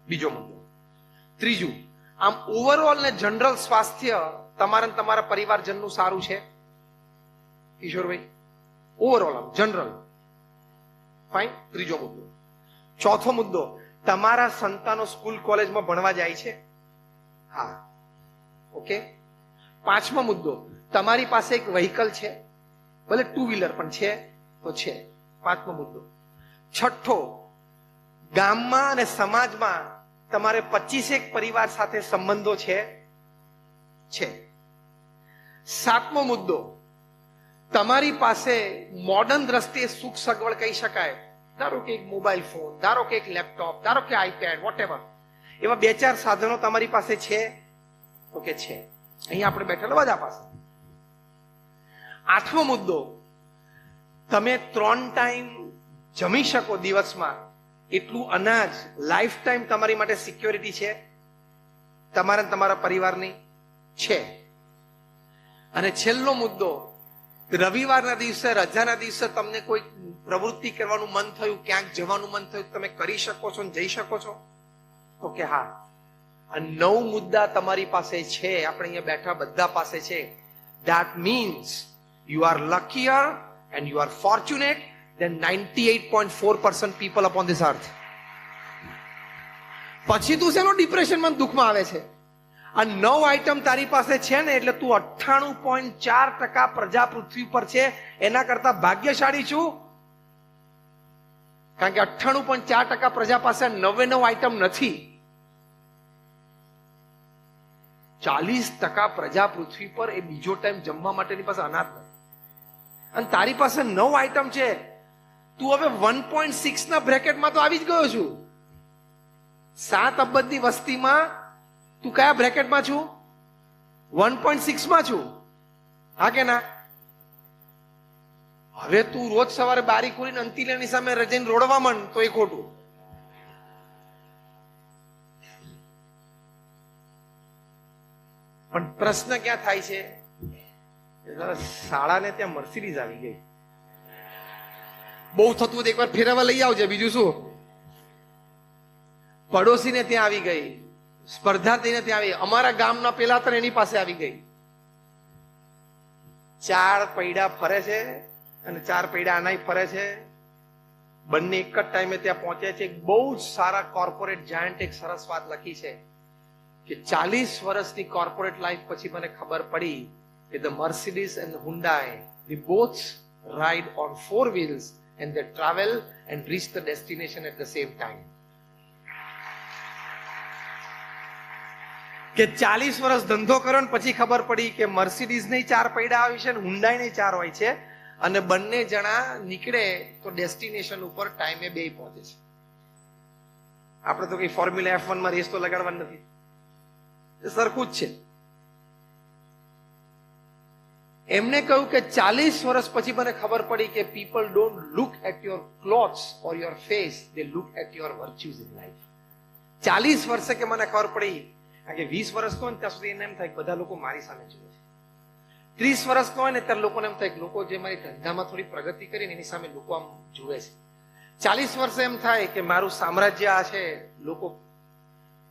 બીજો મુદ્દો. ત્રીજું, આમ ઓવરઓલ ને જનરલ સ્વાસ્થ્ય તમારા તમારા પરિવારજનનું સારું છે કિશોરભાઈ? ઓવરઓલ આમ જનરલ ફાઇન. ત્રીજો મુદ્દો. ચોથો મુદ્દો, તમારા સંતાનો સ્કૂલ કોલેજમાં ભણવા જાય છે? હા. ઓકે. પાંચમો મુદ્દો, તમારી પાસે એક વ્હીકલ છે? ભલે ટુ વ્હીલર પણ છે તો છે. 5મો મુદ્દો. છઠ્ઠો, ગામમાં અને સમાજમાં તમારે 25 પરિવાર સાથે સંબંધો છે. 7મો મુદ્દો, તમારી પાસે મોડર્ન દ્રષ્ટિએ સુખ સગવડ કહી શકાય, ધારો કે એક મોબાઈલ ફોન, ધારો કે એક લેપટોપ, ધારો કે આઈપેડ, વોટેવર, એવા 2-4 સાધનો તમારી પાસે છે તો કે છે. અહીંયા આપણે બેઠેલા બધા પાસે. 8મો મુદ્દો, તમે 3 ટાઈમ જમી શકો દિવસમાં એટલું અનાજ લાઈફ ટાઈમ તમારી માટે સિક્યોરિટી છે, તમારા તમારા પરિવારની છે. અને છેલ્લો મુદ્દો, રવિવારના દિવસે, રજાના દિવસે તમને કોઈ પ્રવૃત્તિ કરવાનું મન થયું, ક્યાંક જવાનું મન થયું, તમે કરી શકો છો, જઈ શકો છો તો કે હા. આ 9 મુદ્દા તમારી પાસે છે, આપણે અહીંયા બેઠા બધા પાસે છે. That means you are luckier and you are fortunate than 98.4% people upon this earth. પછી તું શેનો ડિપ્રેશનમાં, દુઃખમાં આવે છે? આ 9 આઈટમ તારી પાસે છે ને, એટલે તું 98.4% પ્રજા પૃથ્વી પર છે એના કરતા ભાગ્યશાળી છું. કારણ કે 98.4% પ્રજા પાસે 99 આઈટમ નથી. 40% પ્રજા પૃથ્વી પર એ બીજો ટાઈમ જમવા માટેની પાસે અનાજ નથી, અને તારી પાસે 9 આઈટમ છે. તું હવે 1.6 ના બ્રેકેટમાં તો આવી જ ગયો છું. 7 અબજની વસ્તીમાં તું કયા બ્રેકેટમાં છું? 1.6 માં છું. હા કે ના? હવે તું રોજ સવારે બારી ખોલીને અંતિલાની સામે રજઈને રોડવા માંડ તો એ ખોટું. પણ પ્રશ્ન ક્યાં થાય છે? શાળાને ત્યાં મર્સિડીઝ આવી ગઈ. બહુ થતું હોય એકવાર ફેરવા લઈ આવજે, બીજું શું. પડોશીને ત્યાં આવી ગઈ, સ્પર્ધાર્થીને ત્યાં આવી, અમારા ગામના પેલા તો એની પાસે આવી ગઈ. 4 પૈડા ફરે છે અને 4 પૈડા આનાય ફરે છે. બંને એક જ ટાઈમે ત્યાં પહોંચે છે. બહુ જ સારા કોર્પોરેટ જાયન્ટ એક સરસ વાત લખી છે કે 40 વર્ષની કોર્પોરેટ લાઈફ પછી મને ખબર પડી કે the Mercedes and the Hyundai, they both ride on 4 wheels and they travel and reach the destination at the same time. કે 40 વર્ષ ધંધો કરો ને પછી ખબર પડી કે મર્સિડીઝ ને 4 પૈડા આવી છે, હુન્ડાઈ ને 4 હોય છે, અને બંને જણા નીકળે તો ડેસ્ટિનેશન ઉપર ટાઈમે 2 પહોંચે છે. આપણે તો કઈ ફોર્મ્યુલા F1 માં રેસ તો લગાડવાની નથી, સરખું જ છે. એમને કહ્યું કે 40 વર્ષ પછી મને ખબર પડી કે people don't look at your clothes or your face, they look at your virtues in life. 40 વર્ષે કે મને ખબર પડી, કારણ કે 20 વર્ષનો હોય ને ત્યાં સુધી એને એમ થાય કે બધા લોકો મારી સામે જુએ છે. 30 વર્ષનો હોય ને ત્યારે લોકોને એમ થાય કે લોકો જે મારી ધંધામાં થોડી પ્રગતિ કરીને એની સામે લોકો આમ જુએ છે. 40 વર્ષે એમ થાય કે મારું સામ્રાજ્ય આ છે, લોકો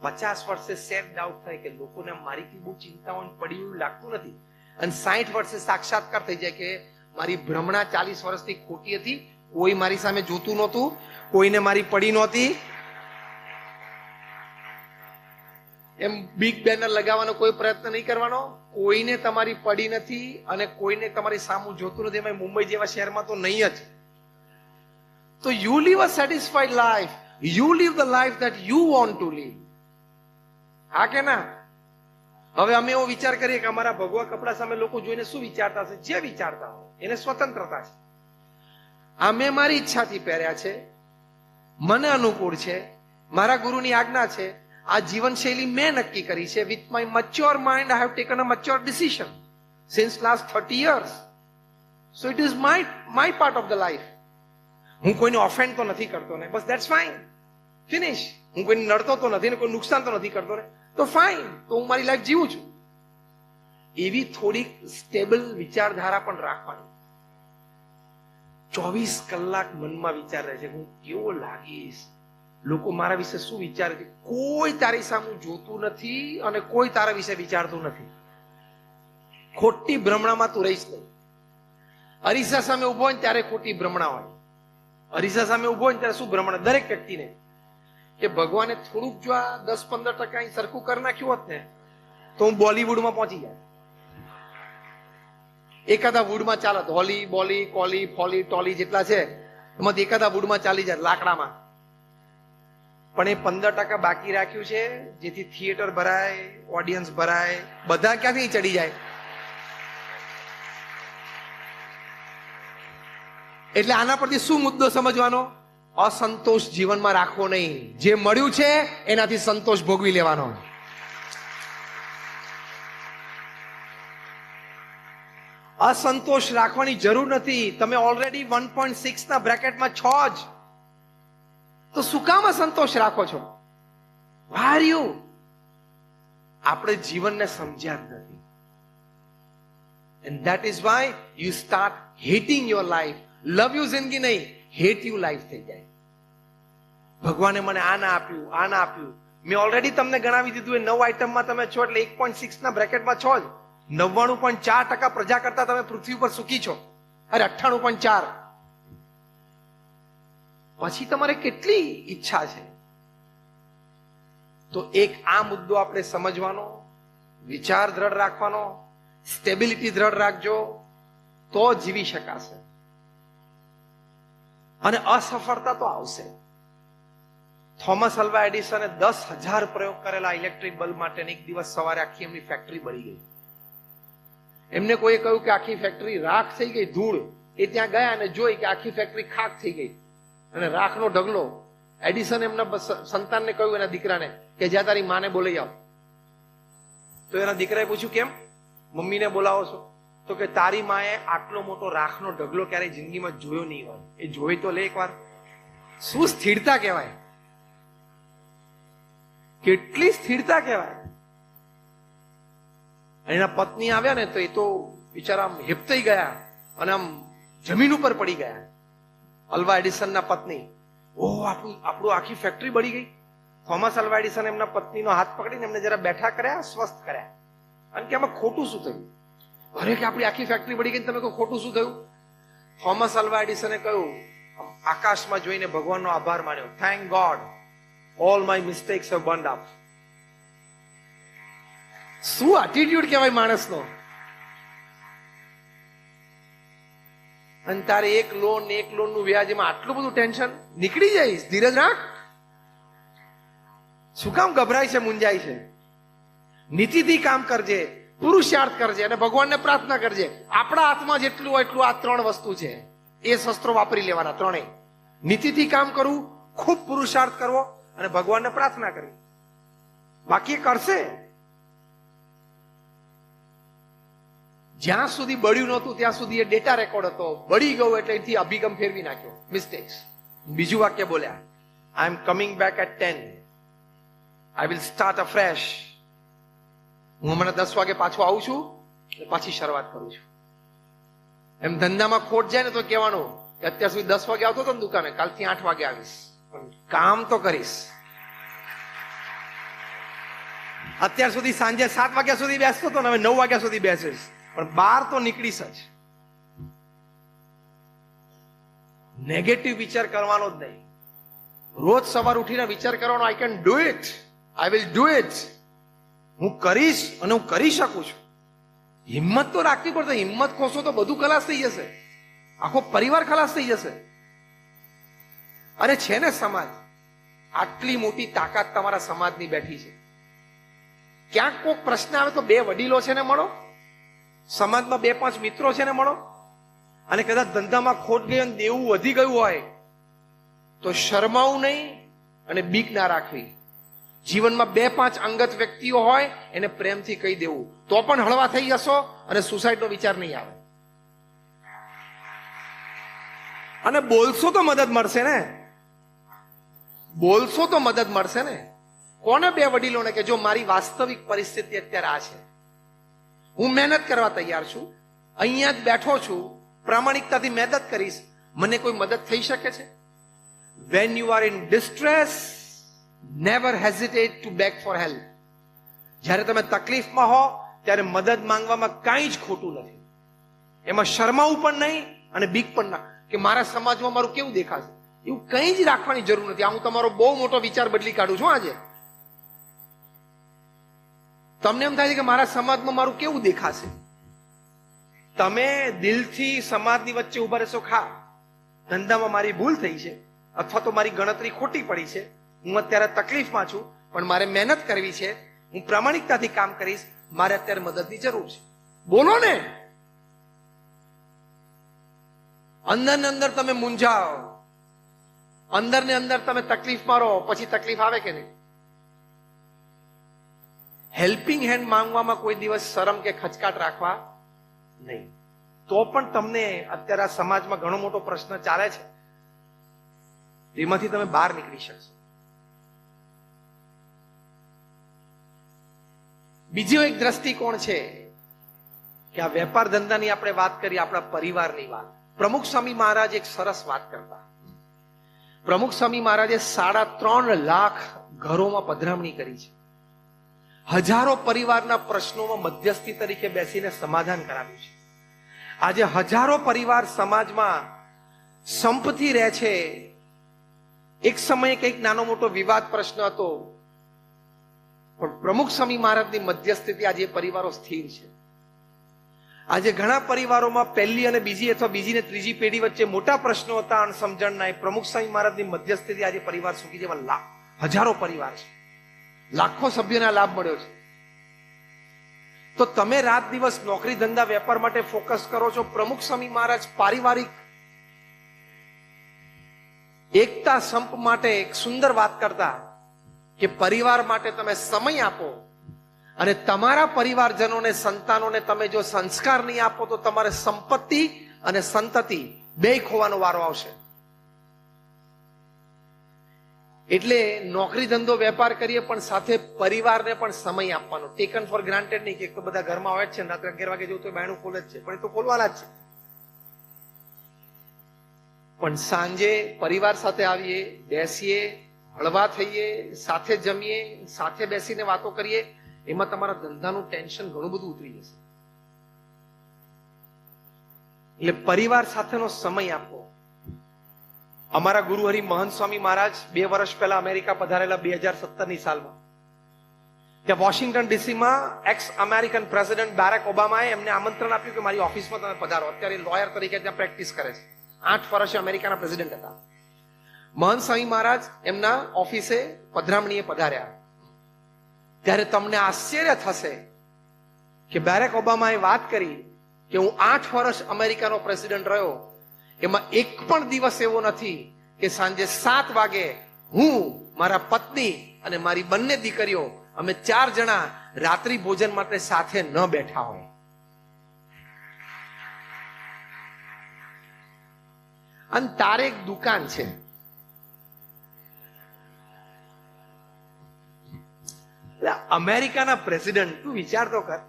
50 વર્ષે સેલ્ફ ડાઉટ થાય કે લોકોને મારી બહુ ચિંતાઓ પડી એવું લાગતું નથી, અને 60 વર્ષે સાક્ષાત્કાર થઈ જાય કે મારી ભ્રમણા 40 વર્ષથી ખોટી હતી, કોઈ મારી સામે જોતું નહોતું, કોઈને મારી પડી નહોતી. એમ બિગ બેનર લગાવવાનો કોઈ પ્રયત્ન નહીં કરવાનો, કોઈને તમારી પડી નથી અને કોઈને તમારી સામું જોતું નથી. એમાં મુંબઈ જેવા શહેરમાં તો નહીં જ. તો you live a satisfied life, you live the life that you want to live. હા કે ના? હવે અમે એવો વિચાર કરીએ કે અમારા ભગવા કપડા સામે લોકો જોઈને શું વિચારતા હશે? જે વિચારતા હોય, એને સ્વતંત્રતા છે. અમે મારી ઈચ્છાથી પહેર્યા છે, મને અનુકૂળ છે, મારા ગુરુની આજ્ઞા છે, આ જીવનશૈલી મેં નક્કી કરી છે. With my mature mind I have taken a mature decision since last 30 years. So it is my part of the life. હું કોઈને ઓફેન્ડ તો નથી કરતો ને, બસ ધેટ્સ ફાઇન, ફિનિશ. હું કોઈને નડતો તો નથી ને કોઈ નુકસાન તો નથી કરતો ને, તો ફાઇન, તો હું મારી લાઈફ જીવું છું. એવી થોડીક સ્ટેબલ વિચારધારા પણ રાખવાની. 24 કલાક મનમાં વિચાર રહે છે હું કેવો લાગીશ, લોકો મારા વિશે શું વિચારે છે. કોઈ તારી સામે જોતું નથી અને કોઈ તારા વિશે વિચારતું નથી. ખોટી ભ્રમણામાં તું રહીશ નહીં. અરીસા સામે ઉભો હોય ત્યારે ખોટી ભ્રમણા હોય. અરીસા સામે ઉભો હોય ત્યારે શું ભ્રમણા? દરેક વ્યક્તિને કે ભગવાને થોડુંક જો આ 10-15% સરખું કરી નાખ્યું હોત ને તો હું બોલિવૂડમાં પહોંચી જાય. એકાદા વુડમાં ચાલત, હોલી બોલી કોલી ફોલી ટોલી જેટલા છે એમાંથી એકાદા વુડમાં ચાલી જાય, લાકડામાં. પણ એ 15% બાકી રાખ્યું છે જેથી થિયેટર ભરાય, ઓડિયન્સ ભરાય. બધા ક્યાંથી ચડી જાય? એટલે આના પરથી શું મુદ્દો સમજવાનો? અસંતોષ જીવનમાં રાખવો નહીં. જે મળ્યું છે એનાથી સંતોષ ભોગવી લેવાનો. અસંતોષ રાખવાની જરૂર નથી. તમે ઓલરેડી 1.6 ના બ્રેકેટમાં છો જ, તો શું કામ અસંતોષ રાખો છો? Why are you? આપણે જીવનને સમજ્યા જ નથી. And that is why you start hating your life. Love you જિંદગી નહીં, હેટ યુ લાઈફ થઈ જાય. ભગવાને મને આ ના આપ્યું, આ ના આપ્યું. મેં ઓલરેડી તમને ગણાવી દીધું એ 9 આઈટમમાં તમે છો એટલે 1.6 ના બ્રેકેટમાં છો જ. 99.4% પ્રજા કરતા તમે પૃથ્વી પર સુખી છો. અરે 98.4. પછી તમારે કેટલી ઈચ્છા છે? તો એક આ મુદ્દો આપણે સમજવાનો, વિચાર દ્રઢ રાખવાનો, સ્ટેબિલિટી દ્રઢ રાખજો તો જીવી શકાશે. અને અસફળતા તો આવશે. થોમસ અલ્વા એડિસને 10,000 પ્રયોગ કરેલા ઇલેક્ટ્રિક બલ્બ માટે. એક દિવસ સવારે આખી એમની ફેક્ટરી બળી ગઈ. એમને કોઈ કહ્યું કે આખી ફેક્ટરી રાખ થઈ ગઈ, ધૂળ. એ ત્યાં ગયા અને જોઈ કે આખી ફેક્ટરી ખાક થઈ ગઈ અને રાખનો ઢગલો. એડિસન એમના સંતાનને કહ્યું, એના દીકરાને, કે જ્યાં તારી માને બોલાઈ આવ. તો એના દીકરાએ પૂછ્યું, કેમ મમ્મીને બોલાવો છો? તો કે તારી માએ આટલો મોટો રાખનો ઢગલો ક્યારેય જિંદગીમાં જોયો નહીં હોય. એ જોઈ તો લે એકવાર. શું સ્થિરતા કહેવાય! કેટલી સ્થિરતા કહેવાય! એના પત્ની આવ્યા ને તો એ તો બિચારા આમ હિપતાઈ ગયા અને આમ જમીન ઉપર પડી ગયા. અલ્વા એડિસનના પત્ની, ઓહ આપણું આખી ફેક્ટરી બળી ગઈ. થોમસ અલ્વા એડિસન એમના પત્નીનો હાથ પકડીને એમને જરા બેઠા કર્યા, સ્વસ્થ કર્યા અને કે આમાં ખોટું શું થયું? અરે કે આપણી આખી ફેક્ટરી બળી ગઈ, તમે કહો ખોટું શું થયું? થોમસ અલ્વા એડિસને કહ્યું, આકાશમાં જોઈને ભગવાનનો આભાર માન્યો. Thank God, all my mistakes have burned up. શું એટીટ્યુડ કહેવાય માણસનો! અને તારે એક લોનનું વ્યાજ, એમાં આટલું બધું ટેન્શન. નીકળી જઈશ, ધીરજ રાખ. શું કામ ગભરાય છે, મૂંઝાય છે? નીતિથી કામ કરજે, પુરુષાર્થ કરજે અને ભગવાનને પ્રાર્થના કરજે. આપણા હાથમાં જેટલું હોય એટલું આ 3 વસ્તુ છે, એ શસ્ત્રો વાપરી લેવાના. 3. નીતિથી કામ કરવું, ખૂબ પુરુષાર્થ કરવો અને ભગવાનને પ્રાર્થના કરવી. બાકી એ કરશે. જ્યાં સુધી બળ્યું નહોતું ત્યાં સુધી એ ડેટા રેકોર્ડ હતો. બળી ગયો એટલે એથી અભિગમ ફેરવી નાખ્યો, મિસ્ટેક્સ. બીજું વાક્ય બોલ્યા, I am coming back at 10. I will start afresh. હું હમણાં 10 વાગે પાછો આવું છું, પાછી શરૂઆત કરું છું. એમ ધંધામાં ખોટ જાય ને તો કહેવાનું કે અત્યાર સુધી 10 વાગે આવતો હતો ને દુકાને, કાલથી 8 વાગે આવીશ, પણ કામ તો કરીશ. અત્યાર સુધી સાંજે 7 વાગ્યા સુધી બેસતો હતો ને હવે 9 વાગ્યા સુધી બેસીશ, પણ બહાર તો નીકળીશ જ. નેગેટિવ વિચાર કરવાનો જ નહીં. રોજ સવાર ઉઠીને વિચાર કરવાનો, I can do it, I will do it. હું કરીશ અને હું કરી શકું છું. હિંમત તો રાખવી પડશે. હિંમત ખોશો તો બધું ખલાસ થઈ જશે, આખો પરિવાર ખલાસ થઈ જશે. અને છે ને સમાજ, આટલી મોટી તાકાત તમારા સમાજની બેઠી છે. ક્યાંક કોઈક પ્રશ્ન આવે તો 2 વડીલો છે ને મળો, સમાજમાં 2-5 મિત્રો છે ને મળો. અને કદાચ ધંધામાં ખોટ ગઈ અને દેવું વધી ગયું હોય તો શરમાવું નહીં અને બીક ના રાખવી. જીવનમાં 2-5 અંગત વ્યક્તિઓ હોય એને પ્રેમથી કહી દેવું, તો પણ હળવા થઈ જશો અને સુસાઇડનો વિચાર નહીં આવે. અને બોલશો તો મદદ મળશે ને, બોલશો તો મદદ મળશે ને. કોને 2 વડીલોને કે જો મારી વાસ્તવિક પરિસ્થિતિ અત્યારે આ છે, હું મહેનત કરવા તૈયાર છું, અહીંયા જ બેઠો છું, પ્રામાણિકતાથી મહેનત કરીશ, મને કોઈ મદદ થઈ શકે છે? When you are in distress, never hesitate to beg for help. જ્યારે તમે તકલીફમાં હો ત્યારે મદદ માંગવામાં કાંઈ જ ખોટું નથી. એમાં શરમાવું પણ નહીં અને બીક પણ ના કે મારા સમાજમાં મારું કેવું દેખાશે, એવું કંઈ જ રાખવાની જરૂર નથી. હું તમારો બહુ મોટો વિચાર બદલી કાઢું છું આજે. તમને એમ થાય છે કે મારા સમાજમાં મારું કેવું દેખાશે, તમે દિલથી સમાજની વચ્ચે ઉભા રહેશો, ખા ધંધામાં મારી ભૂલ થઈ છે અથવા તો મારી ગણતરી ખોટી પડી છે, હું અત્યારે તકલીફમાં છું, પણ મારે મહેનત કરવી છે, હું પ્રામાણિકતાથી કામ કરીશ, મારે અત્યારે મદદની જરૂર છે. બોલો ને. અંદર ને અંદર તમે મૂંઝાઓ, અંદર ને અંદર તમે તકલીફ મારો, પછી તકલીફ આવે કે નહીં? હેલ્પિંગ હેન્ડ માંગવામાં કોઈ દિવસ શરમ કે ખચકાટ રાખવા નહીં. તો પણ તમને અત્યારે આ સમાજમાં ઘણો મોટો પ્રશ્ન ચાલે છે, એમાંથી તમે બહાર નીકળી શકશો. બીજો એક દ્રષ્ટિકોણ છે કે આ વેપાર ધંધાની આપણે વાત કરી, આપણા પરિવારની વાત. પ્રમુખ સ્વામી મહારાજ એક સરસ વાત કરતા. પ્રમુખ સ્વામી મહારાજે 3.5 લાખ ઘરોમાં પધરામણી કરી છે. હજારો પરિવારના પ્રશ્નોમાં મધ્યસ્થી તરીકે બેસીને સમાધાન કરાવ્યું છે. આજે હજારો પરિવાર સમાજમાં સંપથી રહે છે. એક સમયે કંઈક નાનો મોટો વિવાદ પ્રશ્ન હતો, પણ પ્રમુખ સ્વામી મહારાજની મધ્યસ્થીથી આજે પરિવારો સ્થિર છે. આજે ઘણા પરિવારોમાં પહેલી અને બીજી અથવા બીજી ને ત્રીજી પેઢી વચ્ચે મોટા પ્રશ્નો હતા, અણસમજણના. એ પ્રમુખ સ્વામી મહારાજની મધ્યસ્થીથી આજે પરિવાર સુખી છે. હજારો પરિવાર છે, લાખો સભ્યોને લાભ મળ્યો છે. તો તમે રાત દિવસ નોકરી ધંધા વેપાર માટે ફોકસ કરો છો. પ્રમુખ સ્વામી મહારાજ પારિવારિક એકતા સંપ માટે એક સુંદર વાત કરતા કે પરિવાર માટે તમે સમય આપો, અને તમારા પરિવારજનોને, સંતાનોને તમે જો સંસ્કાર નહીં આપો તો તમારે સંપત્તિ અને સંતતિ બે ખોવાનો વારો આવશે. એટલે નોકરી ધંધો વેપાર કરીએ, પણ સાથે પરિવારને પણ સમય આપવાનો. ટેકન ફોર ગ્રાન્ટેડ નહીં કે એક તો બધા ઘરમાં હોય જ છે, રાત્રે 11 વાગે જેવું તો બાયણું ખોલે જ છે, પણ એ તો ખોલવાના જ છે. પણ સાંજે પરિવાર સાથે આવીએ, બેસીએ, હળવા થઈએ, સાથે જમીએ, સાથે બેસીને વાતો કરીએ, એમાં તમારા ધંધાનું ટેન્શન ઘણું બધું ઉતરી જશે. એટલે પરિવાર સાથેનો સમય આપો. અમારા ગુરુહરિ મહંત સ્વામી મહારાજ 2 વર્ષ પહેલા અમેરિકા પધારેલા 2017ની સાલમાં. ત્યાં વોશિંગ્ટન ડીસીમાં એક્સ અમેરિકન પ્રેસિડેન્ટ બેરેક ઓબામાએ એમને આમંત્રણ આપ્યું કે મારી ઓફિસમાં તમે પધારો. અત્યારે લોયર તરીકે ત્યાં પ્રેક્ટિસ કરે છે. 8 વર્ષે અમેરિકાના પ્રેસિડેન્ટ હતા. મહંત સ્વામી મહારાજ એમના ઓફિસે પધરામણીએ પધાર્યા. ત્યારે તમને આશ્ચર્ય થશે કે બેરેક ઓબામાએ વાત કરી કે હું 8 વર્ષ અમેરિકાનો પ્રેસિડેન્ટ રહ્યો, એમાં એક પણ દિવસ એવો નથી કે સાંજે 7 વાગે હું, મારા પત્ની અને મારી બંને દીકરીઓ, અમે 4 જણા રાત્રિ ભોજન માટે સાથે ન બેઠા હોય. અને તારે એક દુકાન છે, અમેરિકાના પ્રેસિડેન્ટ, તું વિચાર તો કર,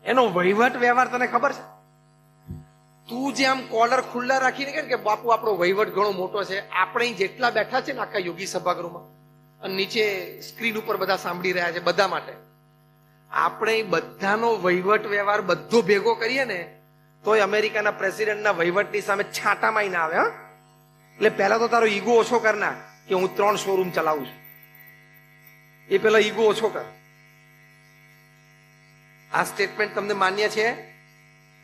એનો વહીવટ વ્યવહાર તને ખબર છે? તું જે આમ કોલર ખુલ્લા રાખીને કે બાપુ આપણો વહીવટ ઘણો મોટો છે, આપણે જેટલા બેઠા છે ને આખા યોગી સભાગૃહમાં, અને નીચે સ્ક્રીન ઉપર બધા સાંભળી રહ્યા છે, બધા માટે આપણે બધાનો વહીવટ વ્યવહાર બધો ભેગો કરીએ ને તોય અમેરિકાના પ્રેસિડેન્ટના વહીવટની સામે છાંટામાં ના આવે. હા, એટલે પહેલા તો તારો ઈગો ઓછો કર ના કે હું 3 શોરૂમ ચલાવું છું. એ પેલા ઈગો ઓછો કર. આ સ્ટેટમેન્ટ તમને માન્ય છે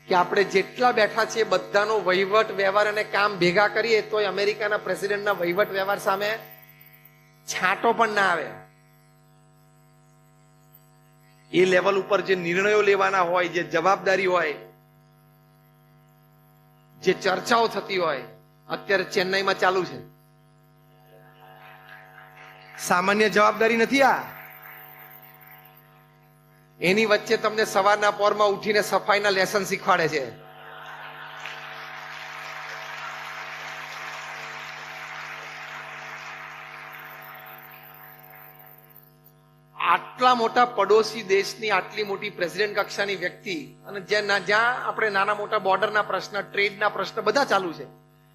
કે આપણે જેટલા બેઠા છીએ બધાનો વહીવટ વ્યવહાર અને કામ ભેગા કરીએ તોય અમેરિકાના પ્રેસિડેન્ટના વહીવટ વ્યવહાર સામે છાંટો પણ ના આવે. એ લેવલ ઉપર જે નિર્ણયો લેવાના હોય, જે જવાબદારી હોય, જે ચર્ચાઓ થતી હોય, અત્યારે ચેન્નાઈમાં ચાલુ છે. સામાન્ય જવાબદારી નથી આ. એની વચ્ચે તમને સવારના પોરમાં ઉઠીને સફાઈના લેસન શીખવાડે છે. આટલા મોટા પડોશી દેશની આટલી મોટી પ્રેસિડેન્ટ કક્ષાની વ્યક્તિ, અને જ્યાં આપણે નાના મોટા બોર્ડરના પ્રશ્ન, ટ્રેડના પ્રશ્ન બધા ચાલુ છે,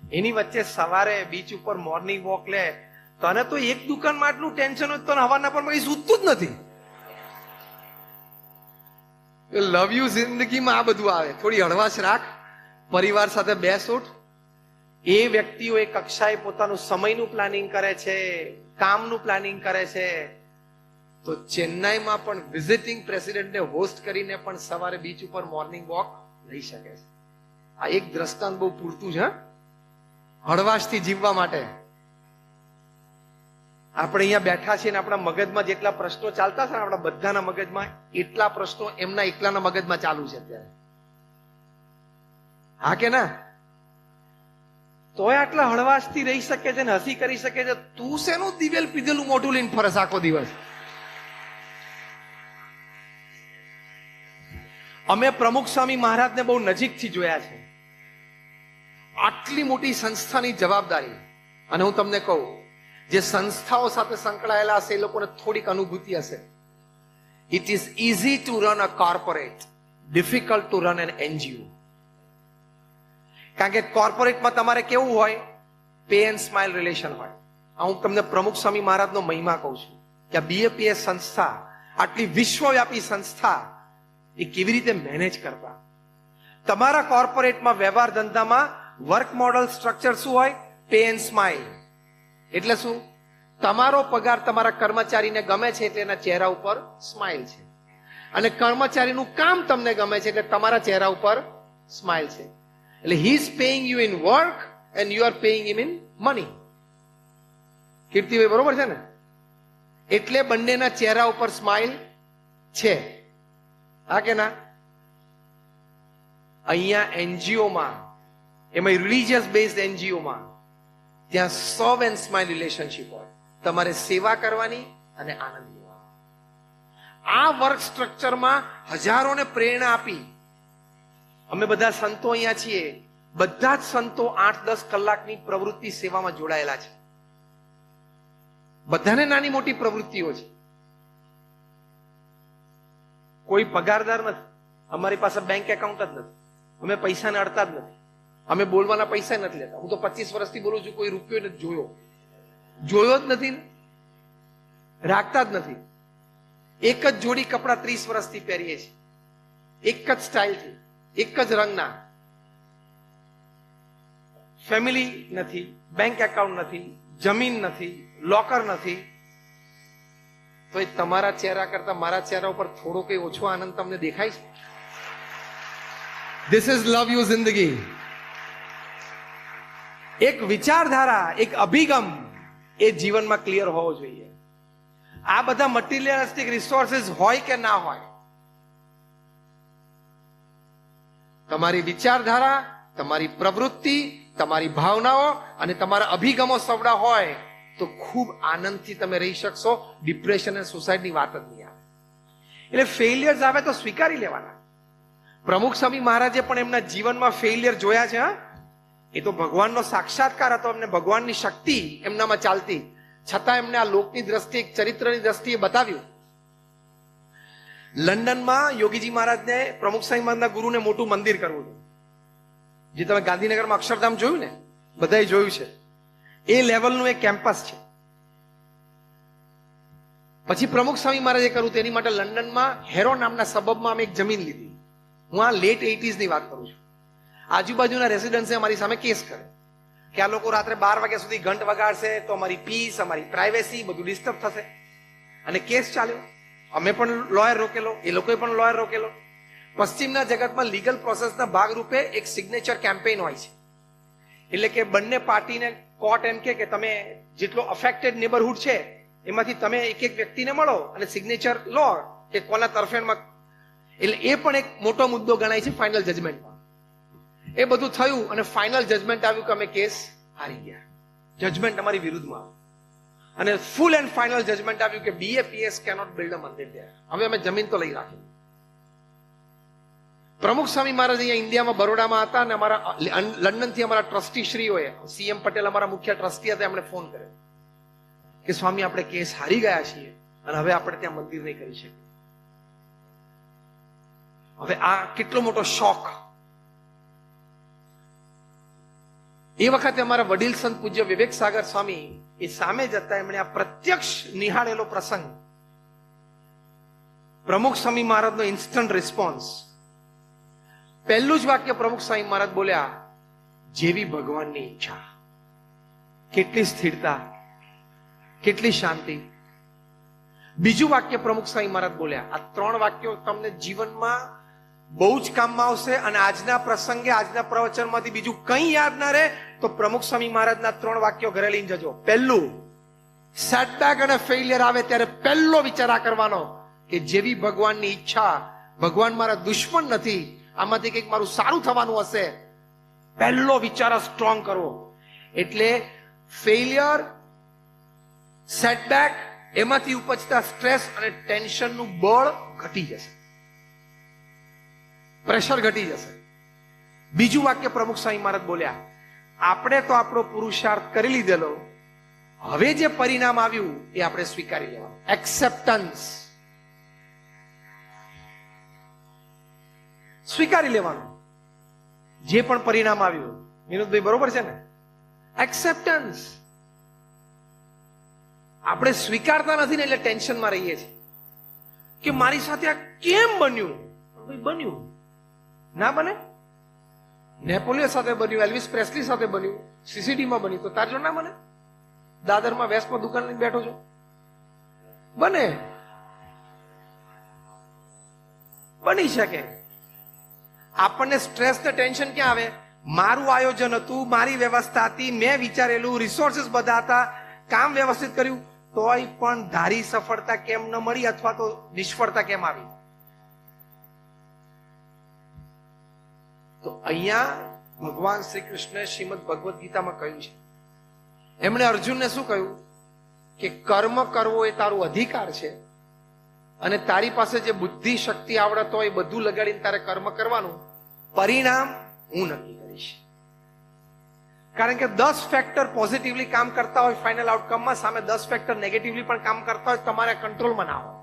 એની વચ્ચે સવારે બીચ ઉપર મોર્નિંગ વોક લે. તને તો એક દુકાનમાં આટલું ટેન્શન હોય તો હવારના પર કઈ સૂતું જ નથી. લવ યુ જિંદગીમાં આ બધું આવે. થોડી હળવાશ રાખ, પરિવાર સાથે બેસ ઉઠ. એ વ્યક્તિઓ એ કક્ષાએ પોતાનું સમયનું પ્લાનિંગ કરે છે, કામનું પ્લાનિંગ કરે છે. તો ચેન્નાઈમાં પણ વિઝિટિંગ પ્રેસિડેન્ટને હોસ્ટ કરીને પણ સવારે બીચ ઉપર મોર્નિંગ વોક રહી શકે છે. આ એક દ્રષ્ટાંત બહુ પૂરતું છે હળવાશથી જીવવા માટે. આપણે અહીંયા બેઠા છીએ ને આપણા મગજમાં જેટલા પ્રશ્નો ચાલતા છે ને આપણા બધાના મગજમાં એટલા પ્રશ્નો એમના એકલાના મગજમાં ચાલુ છે અત્યારે. હા કે ના? તોય આટલા હળવાશથી રહી શકે છે ને હસી કરી શકે છે. તું શેનું દિવેલ પીધેલું મોઢું લઈને ફરસ આખો દિવસ? અમે પ્રમુખ સ્વામી મહારાજને બહુ નજીકથી જોયા છે. આટલી મોટી સંસ્થાની જવાબદારી, અને હું તમને કહું, જે સંસ્થાઓ સાથે સંકળાયેલા હશે એ લોકોને થોડીક અનુભૂતિ હશે. It is easy to run a corporate, difficult to run an NGO. કારણ કે કોર્પોરેટમાં તમારે કેવું હોય? પે એન્ડ સ્માઇલ રિલેશન હોય. હું તમને પ્રમુખ સ્વામી મહારાજનો મહિમા કહું છું કે આ BAPS સંસ્થા, આટલી વિશ્વવ્યાપી સંસ્થા, એ કેવી રીતે મેનેજ કરતા. તમારા કોર્પોરેટમાં વ્યવહાર ધંધામાં વર્ક મોડલ સ્ટ્રક્ચર શું હોય? Pay and smile. એટલે શું? તમારો પગાર તમારા કર્મચારીને ગમે છે એટલે એના ચહેરા ઉપર સ્માઇલ છે, અને કર્મચારીનું કામ તમને ગમે છે એટલે તમારા ચહેરા ઉપર સ્માઇલ છે. એટલે he is paying you in work and you are paying him in money. Kirtibhai બરોબર છે ને? એટલે બંનેના ચહેરા ઉપર સ્માઇલ છે. હા કે ના? અહીંયા NGOમાં, એમાં રિલીજિયસ બેઝડ NGOમાં, ત્યાં સર્વ એન્ડ સ્માઇલ રિલેશનશિપ હોય. તમારે સેવા કરવાની અને આનંદ લેવાનો. આ વર્ક સ્ટ્રક્ચરમાં હજારોને પ્રેરણા આપી. અમે બધા સંતો અહીંયા છીએ, બધા જ સંતો 8-10 કલાકની પ્રવૃત્તિ સેવામાં જોડાયેલા છે. બધાને નાની મોટી પ્રવૃત્તિઓ છે. કોઈ પગારદાર નથી. અમારી પાસે બેંક એકાઉન્ટ જ નથી. અમે પૈસાને અડતા જ નથી. અમે બોલવાના પૈસા નથી લેતા. હું તો 25 વર્ષથી બોલું છું, કોઈ રૂપિયો નથી જોયો જ નથી, રાખતા જ નથી. એક જ જોડી કપડા 30 વર્ષથી પહેરીએ છીએ, એક જ સ્ટાઇલથી, એક જ રંગના. ફેમિલી નથી, બેંક એકાઉન્ટ નથી, જમીન નથી, લોકર નથી. તો એ તમારા ચહેરા કરતા મારા ચહેરા ઉપર થોડો કઈ ઓછો આનંદ તમને દેખાય છે? ધીસ ઇઝ લવ યુ જિંદગી. એક વિચારધારા, એક અભિગમ એ જીવનમાં ક્લિયર હોવો જોઈએ. આ બધા મટીરિયલિસ્ટિક રિસોર્સિસ હોય કે ના હોય, તમારી વિચારધારા, તમારી પ્રવૃત્તિ, તમારી ભાવનાઓ અને તમારા અભિગમો સવડા હોય તો ખૂબ આનંદથી તમે રહી શકશો. ડિપ્રેશન અને સુસાઇડની વાત જ નહીં આવે. એટલે ફેલિયર્સ આવે તો સ્વીકારી લેવાના. પ્રમુખ સ્વામી મહારાજે પણ એમના જીવનમાં ફેલિયર જોયા છે. એ તો ભગવાનનો સાક્ષાત્કાર હતો. એમને ભગવાનની શક્તિ એમનામાં ચાલતી, છતાં એમને આ લોકની દ્રષ્ટિએ, ચરિત્રની દ્રષ્ટિએ બતાવ્યું. લંડનમાં યોગીજી મહારાજને, પ્રમુખ સ્વામી મહારાજના ગુરુને મોટું મંદિર કરવું હતું. જે તમે ગાંધીનગરમાં અક્ષરધામ જોયું ને, બધાએ જોયું છે. એ લેવલનું એક કેમ્પસ છે. પછી પ્રમુખ સ્વામી મહારાજે કર્યું તેની માટે લંડનમાં હેરો નામના સબબમાં અમે એક જમીન લીધી. હું આ લેટ 80s ની વાત કરું છું. આજુબાજુના રેસિડન્સે અમારી સામે કેસ કરે કે આ લોકો રાત્રે 12 વાગ્યા સુધી ઘંટ વગાડશે તો અમારી પીસ, અમારી પ્રાઇવેસી બધું ડિસ્ટર્બ થશે. અને કેસ ચાલ્યો. અમે પણ લોયર રોકેલો, એ લોકોએ પણ લોયર રોકેલો. પશ્ચિમના જગતમાં લીગલ પ્રોસેસના ભાગરૂપે એક સિગ્નેચર કેમ્પેઇન હોય છે. એટલે કે બંને પાર્ટીને કોર્ટ એમ કે તમે જેટલો અફેક્ટેડ નેબરહુડ છે એમાંથી તમે એક એક વ્યક્તિને મળો અને સિગ્નેચર લો કે કોના તરફેણમાં. એટલે એ પણ એક મોટો મુદ્દો ગણાય છે ફાઇનલ જજમેન્ટમાં. એ બધું થયું અને ફાઇનલ જજમેન્ટ આવ્યું કે અમે કેસ હારી ગયા. જજમેન્ટ અમારી વિરુદ્ધમાં અને ફૂલ એન્ડ ફાઇનલ જજમેન્ટ આવ્યું કે BAPS કેનોટ બિલ્ડ અ મંદિર there. હવે અમે જમીન તો લઈ રાખી. પ્રમુખ સ્વામી મહારાજ અહીંયા ઇન્ડિયામાં બરોડામાં હતા અને અમારા લંડનથી અમારા ટ્રસ્ટી શ્રીઓએ, CM પટેલ અમારા મુખ્ય ટ્રસ્ટી હતા, એમણે ફોન કર્યો કે સ્વામી આપણે કેસ હારી ગયા છીએ અને હવે આપણે ત્યાં મંદિર નહીં કરી શકીએ. હવે આ કેટલો મોટો શોક. એ વખતે અમારા વડીલ સંત પૂજ્ય વિવેક સાગર સ્વામી એ સામે જતા એમણે આ પ્રત્યક્ષ નિહાળેલો પ્રસંગ, પ્રમુખ સ્વામી મહારાજનો ઇન્સ્ટન્ટ રિસ્પોન્સ. પહેલું જ વાક્ય પ્રમુખ સ્વામી મહારાજ બોલ્યા, જેવી ભગવાનની ઈચ્છા. કેટલી સ્થિરતા, કેટલી શાંતિ. બીજું વાક્ય પ્રમુખ સ્વામી મહારાજ બોલ્યા. આ 3 વાક્યો તમને જીવનમાં બહુ જ કામમાં આવશે. અને આજના પ્રસંગે, આજના પ્રવચનમાંથી બીજું કંઈ યાદ ના રહે તો પ્રમુખ સ્વામી મહારાજના 3 વાક્યો ઘરે લઈને જજો. પહેલું, સેટબેક અને ફેલિયર આવે ત્યારે પહેલો વિચાર આ કરવાનો કે જેવી ભગવાનની ઈચ્છા, ભગવાન મારા દુશ્મન નથી, આમાંથી કંઈક મારું સારું થવાનું હશે. પહેલો વિચાર સ્ટ્રોંગ કરવો. એટલે ફેલિયર, સેટબેક, એમાંથી ઉપજતા સ્ટ્રેસ અને ટેન્શનનું બળ ઘટી જશે, પ્રેશર ઘટી જશે. બીજું વાક્ય પ્રમુખ સ્વામી મહારાજ બોલ્યા, આપણે તો આપણો પુરુષાર્થ કરી લીધેલો, હવે જે પરિણામ આવ્યું એ આપણે સ્વીકારી લેવાનું. એક્સેપ્ટન્સ, સ્વીકારી લેવાનું. જે પણ પરિણામ આવ્યું, વિનોદભાઈ બરોબર છે ને? એક્સેપ્ટન્સ. આપણે સ્વીકારતા નથી ને એટલે ટેન્શનમાં રહીએ છીએ કે મારી સાથે આ કેમ બન્યું. બન્યું ના બને? નેપોલિયન સાથે બન્યું, એલ્વિસ પ્રેસ્લી સાથે બન્યું, સીસીડીમાં બન્યું, તો તાર જો ના બને? દાદરમાં વેસ્ટમાં દુકાન લઈને બેઠો છો, બને? બની શકે. આપણને સ્ટ્રેસ ને ટેન્શન ક્યાં આવે? મારું આયોજન હતું, મારી વ્યવસ્થા હતી, મેં વિચારેલું, રિસોર્સિસ બધા હતા, કામ વ્યવસ્થિત કર્યું, તોય પણ ધારી સફળતા કેમ ન મળી અથવા તો નિષ્ફળતા કેમ આવી? તો અહીંયા ભગવાન શ્રી કૃષ્ણ શ્રીમદ ભગવદ્ ગીતામાં કહ્યું છે, એમણે અર્જુનને શું કહ્યું કે કર્મ કરવો એ તારો અધિકાર છે અને તારી પાસે જે બુદ્ધિ, શક્તિ, આવડત હોય એ બધું લગાડીને તારે કર્મ કરવાનું, પરિણામ હું નક્કી કરીશ. કારણ કે 10 ફેક્ટર પોઝિટિવલી કામ કરતા હોય ફાઇનલ આઉટકમમાં, સામે 10 ફેક્ટર નેગેટિવલી પણ કામ કરતા હોય, તમારે કંટ્રોલમાં ના હોય.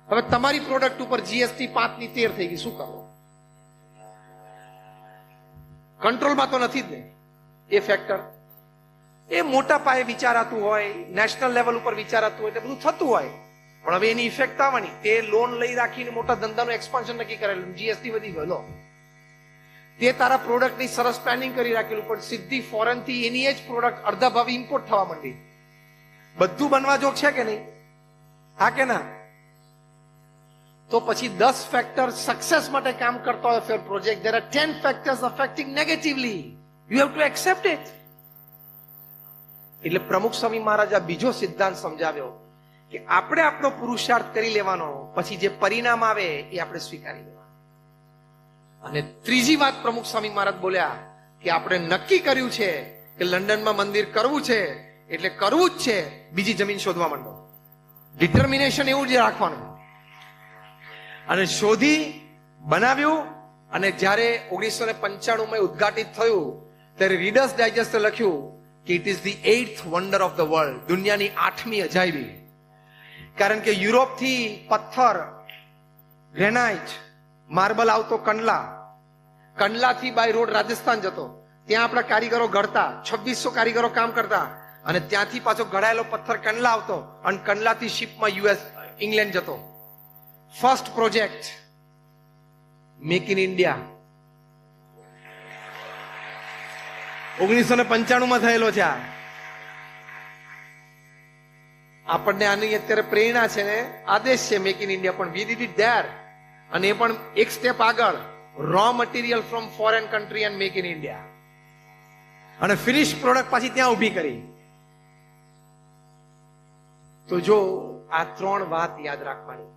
હવે તમારી પ્રોડક્ટ ઉપર જીએસટી 5 ની 13 થઈ ગઈ, શું કરવો? કંટ્રોલમાં તો નથી જ ને એ ફેક્ટર. એ મોટા પાયે વિચારાતું હોય, નેશનલ લેવલ ઉપર વિચારાતું હોય, એટલે બધું થતું હોય, પણ હવે એની ઇફેક્ટ આવવાની. તે લોન લઈ રાખીને મોટા ધંધાનું એક્સપાન્શન નક્કી કરેલું, જીએસટી વધી ગયો. તે તારા પ્રોડક્ટની સરસ પ્લાનિંગ કરી રાખેલું, પણ સીધી ફોરેન થી એની જ પ્રોડક્ટ અડધા ભાવે ઇમ્પોર્ટ થવા માંડી. બધું બનવા જોગ છે કે નહીં? હા કે ના? તો પછી 10 ફેક્ટર સક્સેસ માટે કામ કરતા હોય ફેર project, there are 10 factors affecting negatively, you have to accept it. એટલે પ્રમુખ સ્વામી મહારાજ આ બીજો સિદ્ધાંત સમજાવ્યો કે આપણે આપણો પુરુષાર્થ કરી લેવાનો, પછી જે પરિણામ આવે એ આપણે સ્વીકારી લેવાનું. અને ત્રીજી વાત પ્રમુખ સ્વામી મહારાજ બોલ્યા કે આપણે નક્કી કર્યું છે કે લંડનમાં મંદિર કરવું છે એટલે કરવું જ છે, બીજી જમીન શોધવા માંડો. ડિટર્મિનેશન એવું જ રાખવાનું. અને શોધી, બનાવ્યું, અને જ્યારે 1995 ઉદ્ઘાટિત થયું ત્યારે રીડર્સ ડાયજેસ્ટે લખ્યું કે it is the 8th wonder of the world, દુનિયાની 8મી અજાયબી. કારણ કે યુરોપથી પથ્થર, ગ્રેનાઇટ, માર્બલ આવતો કંડલા, કંડલાથી બાય રોડ રાજસ્થાન જતો, ત્યાં આપણા કારીગરો ઘડતા, 2600 કારીગરો કામ કરતા, અને ત્યાંથી પાછો ઘડાયેલો પથ્થર કંડલા આવતો અને કંડલાથી શિપમાં યુએસ, ઇંગ્લેન્ડ જતો. First project make in India 1995 થયેલો છે. આપણને આની અત્યારે પ્રેરણા છે ને આદેશ છે મેક ઇન ઇન્ડિયા, પણ વી ડીડ ઇટ ધેર. અને એ પણ એક સ્ટેપ આગળ, raw material from foreign country and make in India, અને ફિનિશ પ્રોડક્ટ પાછી ત્યાં ઊભી કરી. તો જો આ 3 વાત યાદ રાખવાની.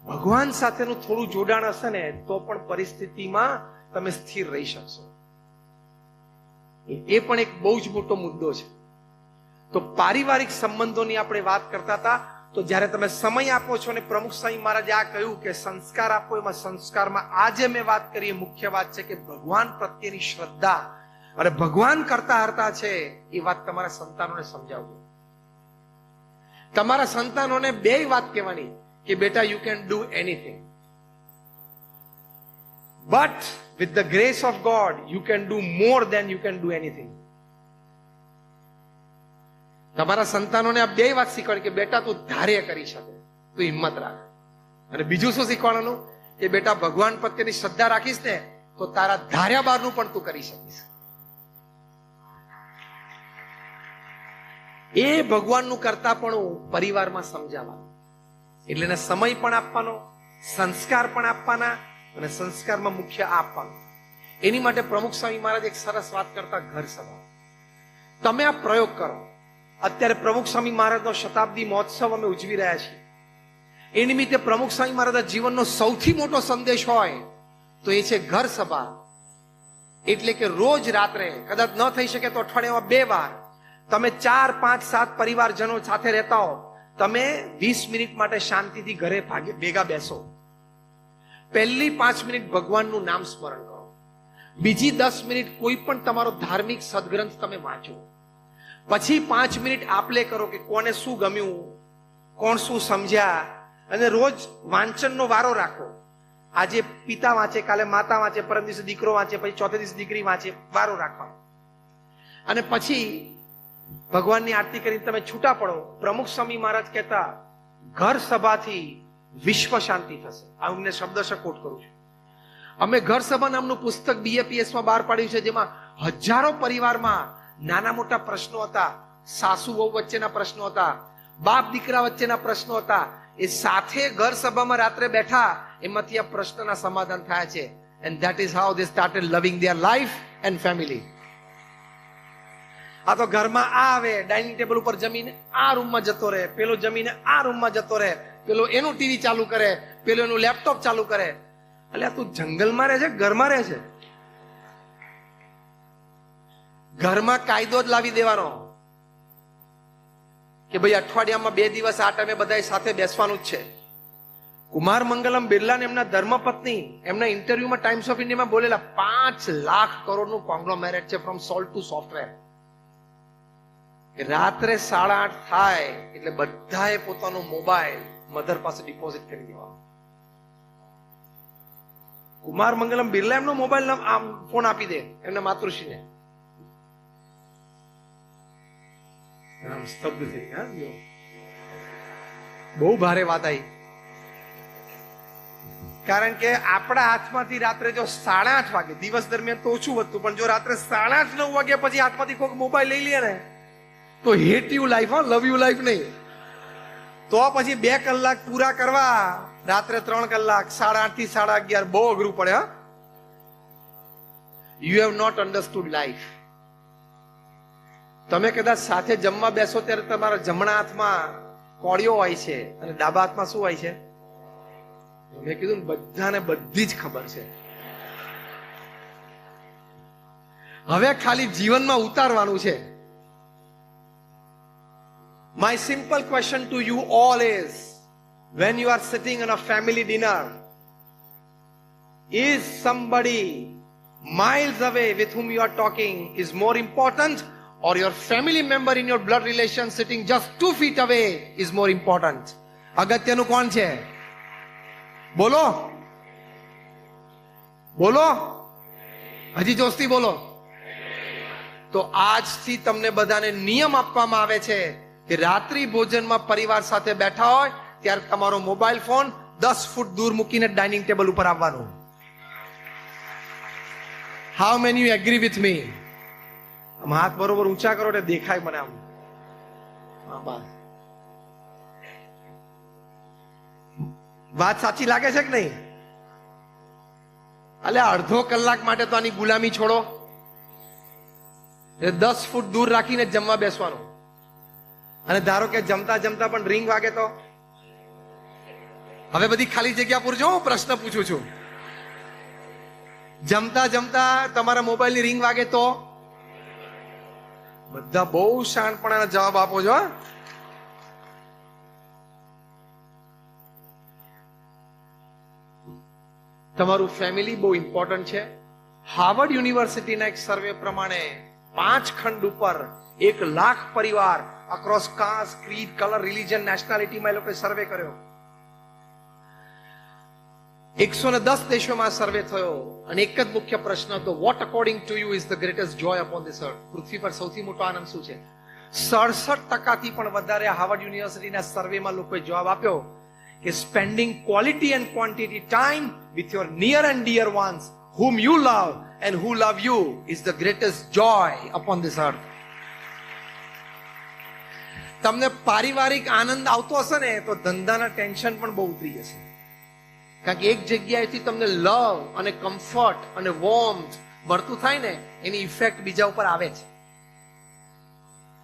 ભગવાન સાથેનું થોડું જોડાણ હશે ને તો પણ પરિસ્થિતિમાં તમે સ્થિર રહી શકશો. એ પણ એક બહુ જ મોટો મુદ્દો છે. તો પારિવારિક સંબંધોની આપણે વાત કરતા હતા, તો જ્યારે તમે સમય આપો છો, અને પ્રમુખ સ્વામી મહારાજે આ કહ્યું કે સંસ્કાર આપો, એમાં સંસ્કારમાં આજે મેં વાત કરી એ મુખ્ય વાત છે કે ભગવાન પ્રત્યેની શ્રદ્ધા અને ભગવાન કરતા હરતા છે એ વાત તમારા સંતાનોને સમજાવજો. તમારા સંતાનોને 2 વાત કહેવાની કે બેટા you can do anything, but with the grace of God you can do more than you can do anything. તમારા સંતાનોને આ 2 વાત શીખવાડી કે બેટા તું ધારે કરી શકે, તું હિંમત રાખ. અને બીજું શું શીખવાડવાનું કે બેટા ભગવાન પ્રત્યેની શ્રદ્ધા રાખીશ ને તો તારા ધાર્યા બહારનું પણ તું કરી શકીશ. એ ભગવાનનું કરતા પણ પરિવારમાં સમજાવવાનું. એટલે એને સમય પણ આપવાનો, સંસ્કાર પણ આપવાના અને સંસ્કારમાં મુખ્ય આપવાનું. એની માટે પ્રમુખ સ્વામી મહારાજ એક સરસ વાત કરતા, ઘર સભા. તમે આ પ્રયોગ કરો. અત્યારે પ્રમુખ સ્વામી મહારાજનો શતાબ્દી મહોત્સવ અમે ઉજવી રહ્યા છીએ. એ નિમિત્તે પ્રમુખ સ્વામી મહારાજના જીવનનો સૌથી મોટો સંદેશ હોય તો એ છે ઘર સભા. એટલે કે રોજ રાત્રે, કદાચ ન થઈ શકે તો અઠવાડિયામાં 2 વાર, તમે 4, 5, 7 પરિવારજનો સાથે રહેતા હો, તમે 20 મિનિટ માટે શાંતિથી ઘરે ભેગા બેસો. પહેલી 5 મિનિટ ભગવાનનું નામ સ્મરણ કરો. બીજી 10 મિનિટ કોઈ પણ તમારો ધાર્મિક સદગ્રંથ તમે વાંચો. પછી 5 મિનિટ આપલે કરો કે કોને શું ગમ્યું, કોણ શું સમજ્યા, અને રોજ વાંચનનો વારો રાખો. આજે પિતા વાંચે, કાલે માતા વાંચે, પરમ દિવસે દીકરો વાંચે, પછી ચોથે દિવસે દીકરી વાંચે, વારો રાખવાનો. અને પછી ભગવાનની આરતી કરીને તમે છૂટા પડો. પ્રમુખ સ્વામી મહારાજ કહેતા, ઘર સભાથી વિશ્વ શાંતિ થશે. આ હું શબ્દશઃ કોટ કરું છું. અમે ઘર સભા નામનું પુસ્તક BAPS માં બહાર પાડ્યું છે, જેમાં હજારો પરિવારમાં નાના મોટા પ્રશ્નો હતા, સાસુ વહુ વચ્ચેના પ્રશ્નો હતા, બાપ દીકરા વચ્ચેના પ્રશ્નો હતા. એ સાથે ઘર સભામાં રાત્રે બેઠા, એમાંથી આ પ્રશ્નના સમાધાન થયા છે. And that is how they started loving their life and family. આ તો ઘરમાં આવે, ડાઇનિંગ ટેબલ ઉપર જમીને આ રૂમમાં જતો રહે, પેલો જમીને આ રૂમમાં જતો રહે, પેલો એનું ટીવી ચાલુ કરે, પેલો એનું લેપટોપ ચાલુ કરે. એટલે તું જંગલમાં રહે છે, ઘરમાં રહે છે? ઘરમાં કાયદો જ લાવી દેવાનો કે ભાઈ અઠવાડિયામાં 2 દિવસ આ ટાઈમે બધા સાથે બેસવાનું જ છે. કુમાર મંગલમ બિરલા ને એમના ધર્મપત્ની એમના ઇન્ટરવ્યુમાં ટાઈમ્સ ઓફ ઇન્ડિયામાં બોલેલા, 5 લાખ કરોડનું કોંગ્લોમેરેટ છે ફ્રોમ સોલ્ટ ટુ સોફ્ટવેર. રાત્રે 8:30 થાય એટલે બધાએ પોતાનો મોબાઈલ મધર પાસે ડિપોઝિટ કરી દેવાનો. કુમાર મંગલમ બિરલા એમનો મોબાઈલ આમ ફોન આપી દે એમના માતૃશ્રીને. સ્તબ્ધ થઈ ગયા. બહુ ભારે વાત આવી. કારણ કે આપણા હાથમાંથી રાત્રે જો 8:30 વાગે, દિવસ દરમિયાન તો ઓછું વધતું, પણ જો રાત્રે 8:30, 9 વાગ્યા પછી હાથમાંથી કોઈક મોબાઈલ લઈ લે ને, તો hate you life, love you life નહીં. તો પછી 2 કલાક પૂરા કરવા, રાત્રે 3 કલાક, 8:30 થી 11:30, બહુ અઘરું પડે. You have not understood life. તમે કદાચ સાથે જમવા બેસો ત્યારે તમારા જમણા હાથમાં કોળીઓ હોય છે અને ડાબા હાથમાં શું હોય છે? મેં કીધું ને, બધાને બધી જ ખબર છે. હવે ખાલી જીવનમાં ઉતારવાનું છે. My simple question to you all is, when you are sitting on a family dinner, is somebody miles away with whom you are talking is more important, or your family member in your blood relation sitting just 2 feet away is more important? અગત્યનું કોણ છે? બોલો બોલો, હજી જોશથી બોલો. તો આજથી તમને બધાને નિયમ આપવામાં આવે છે કે રાત્રિ ભોજનમાં પરિવાર સાથે બેઠા હોય ત્યારે તમારો મોબાઈલ ફોન 10 ફૂટ દૂર મૂકીને ડાઇનિંગ ટેબલ ઉપર આવવાનું. How many you agree with me? હાથ બરોબર ઊંચા કરો એટલે દેખાય મને. આમ વાત સાચી લાગે છે કે નહીં? એટલે અડધો કલાક માટે તો આની ગુલામી છોડો. 10 ફૂટ દૂર રાખીને જમવા બેસવાનું. અને ધારો કે જમતા જમતા પણ રિંગ વાગે તો? હવે બધી ખાલી જગ્યા પૂરજો, હું પ્રશ્ન પૂછું છું. જમતા જમતા તમારા મોબાઈલની રિંગ વાગે તો? બધા બહુ શાણપણાના જવાબ આપો છો. તમારું ફેમિલી બહુ ઇમ્પોર્ટન્ટ છે. હાર્વર્ડ યુનિવર્સિટીના એક સર્વે પ્રમાણે 5 ખંડ ઉપર 1 લાખ પરિવાર across caste, creed, colour, religion, નેશનાલિટીમાં એ લોકોએ સર્વે કર્યો. 110 દેશોમાં સર્વે થયો અને એક જ મુખ્ય પ્રશ્ન હતો, what according to you is the greatest joy upon this earth? પૃથ્વી પર સૌથી મોટો આનંદ શું છે? 67% પણ વધારે હાર્વર્ડ યુનિવર્સિટીના સર્વેમાં લોકોએ જવાબ આપ્યો કે spending quality and quantity time with your near and dear ones whom you love and who love you is the greatest joy upon this earth. તમને પારિવારિક આનંદ આવતો હશે ને તો ધંધાના ટેન્શન પણ બહુ ઉતરી જશે. કારણ કે એક જગ્યાએથી તમને લવ અને કમ્ફર્ટ અને વોર્મથ મળતું થાય ને, એની ઇફેક્ટ બીજા ઉપર આવે છે.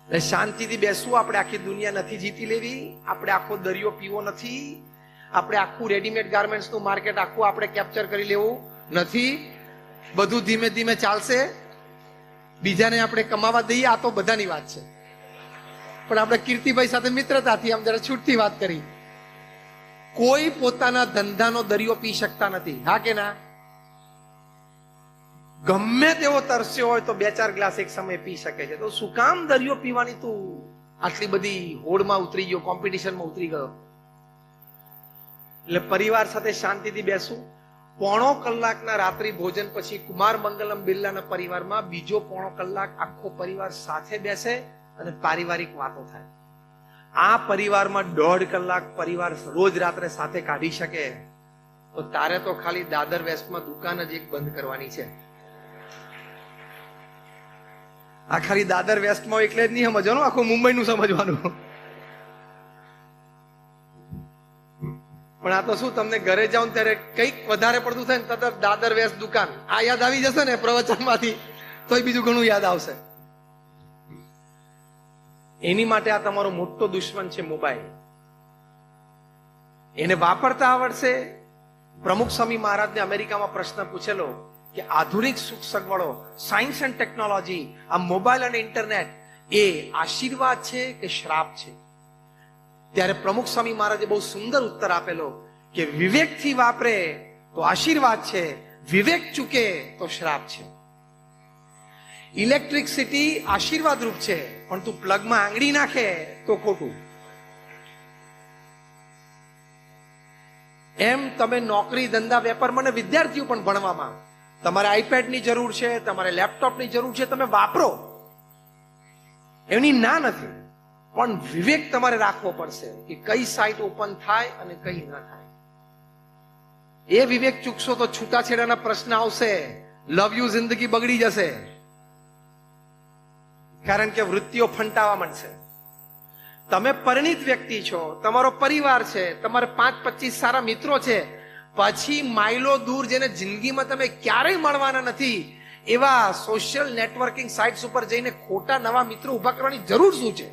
એટલે શાંતિથી બેસવું. આપણે આખી દુનિયા નથી જીતી લેવી, આપણે આખો દરિયો પીવો નથી, આપણે આખું રેડીમેડ ગાર્મેન્ટ્સનું માર્કેટ આખું આપણે કેપ્ચર કરી લેવું નથી. બધું ધીમે ધીમે ચાલશે. બીજાને આપણે કમાવા દઈએ, આ તો બધાની વાત છે. પણ આપણે કીર્તિભાઈ સાથે મિત્રતાથી આમ જરા છૂટથી વાત કરી. કોઈ પોતાના ધંધાનો દરિયો પી શકતા નથી, હા કે ના? ગમે તેવો તરસ્યો હોય તો 2-4 ગ્લાસ એક સમય પી શકે છે. તો શું કામ દરિયો પીવાની તું આટલી બધી હોડમાં ઉતરી ગયો, કોમ્પિટિશનમાં ઉતરી ગયો? એટલે પરિવાર સાથે શાંતિથી બેસવું. 1.5 કલાકના રાત્રિ ભોજન પછી કુમાર મંગલમ બિરલાના પરિવારમાં બીજો 1.5 કલાક આખો પરિવાર સાથે બેસે અને પારિવારિક વાતો થાય. આ પરિવારમાં 1.5 કલાક પરિવાર રોજ રાત્રે સાથે કાઢી શકે તો તારે તો ખાલી દાદર વેસ્ટમાં દુકાન જ એક બંધ કરવાની છે. આ ખાલી દાદર વેસ્ટમાં એટલે જ નહીં સમજવાનું, આખું મુંબઈનું સમજવાનું. પણ આ તો શું, તમને ઘરે જાઓ ત્યારે કંઈક વધારે પડતું થાય ને તરત દાદર વેસ્ટ દુકાન આ યાદ આવી જશે ને પ્રવચનમાંથી, તોય બીજું ઘણું યાદ આવશે. એની માટે આ તમારો મોટો દુશ્મન છે મોબાઈલ. એને વાપરતા આવડશે. પ્રમુખ સ્વામી મહારાજને અમેરિકામાં પ્રશ્ન પૂછેલો કે આધુનિક સુખ સગવડો, સાયન્સ એન્ડ ટેકનોલોજી, આ મોબાઈલ અને ઇન્ટરનેટ એ આશીર્વાદ છે કે શ્રાપ છે? ત્યારે પ્રમુખ સ્વામી મહારાજે બહુ સુંદર ઉત્તર આપેલો કે વિવેકથી વાપરે તો આશીર્વાદ છે, વિવેક ચૂકે તો શ્રાપ છે. ઇલેક્ટ્રિસિટી આશીર્વાદ રૂપ છે, પણ તું પ્લગમાં આંગળી નાખે તો ખોટું. એમ તમે નોકરી, ધંધા, વેપારમાં અને વિદ્યાર્થીઓ પણ ભણવામાં તમારે આઈપેડની જરૂર છે, તમારે લેપટોપની જરૂર છે, તમે વાપરો, એની ના નથી. પણ વિવેક તમારે રાખવો પડશે કે કઈ સાઇટ ઓપન થાય અને કઈ ના થાય. એ વિવેક ચૂકશો તો છૂટાછેડાના પ્રશ્ન આવશે, લવ યુ જિંદગી બગડી જશે. કારણ કે વૃત્તિઓ ફંટાવા માંડશે. તમે પરિણિત વ્યક્તિ છો, તમારો પરિવાર છે, તમારે 5-25 સારા મિત્રો છે, પછી માઇલો દૂર જેને જિંદગીમાં તમે ક્યારેય મળવાના નથી એવા સોશિયલ નેટવર્કિંગ સાઇટ્સ ઉપર જઈને ખોટા નવા મિત્રો ઉભા કરવાની જરૂર શું છે?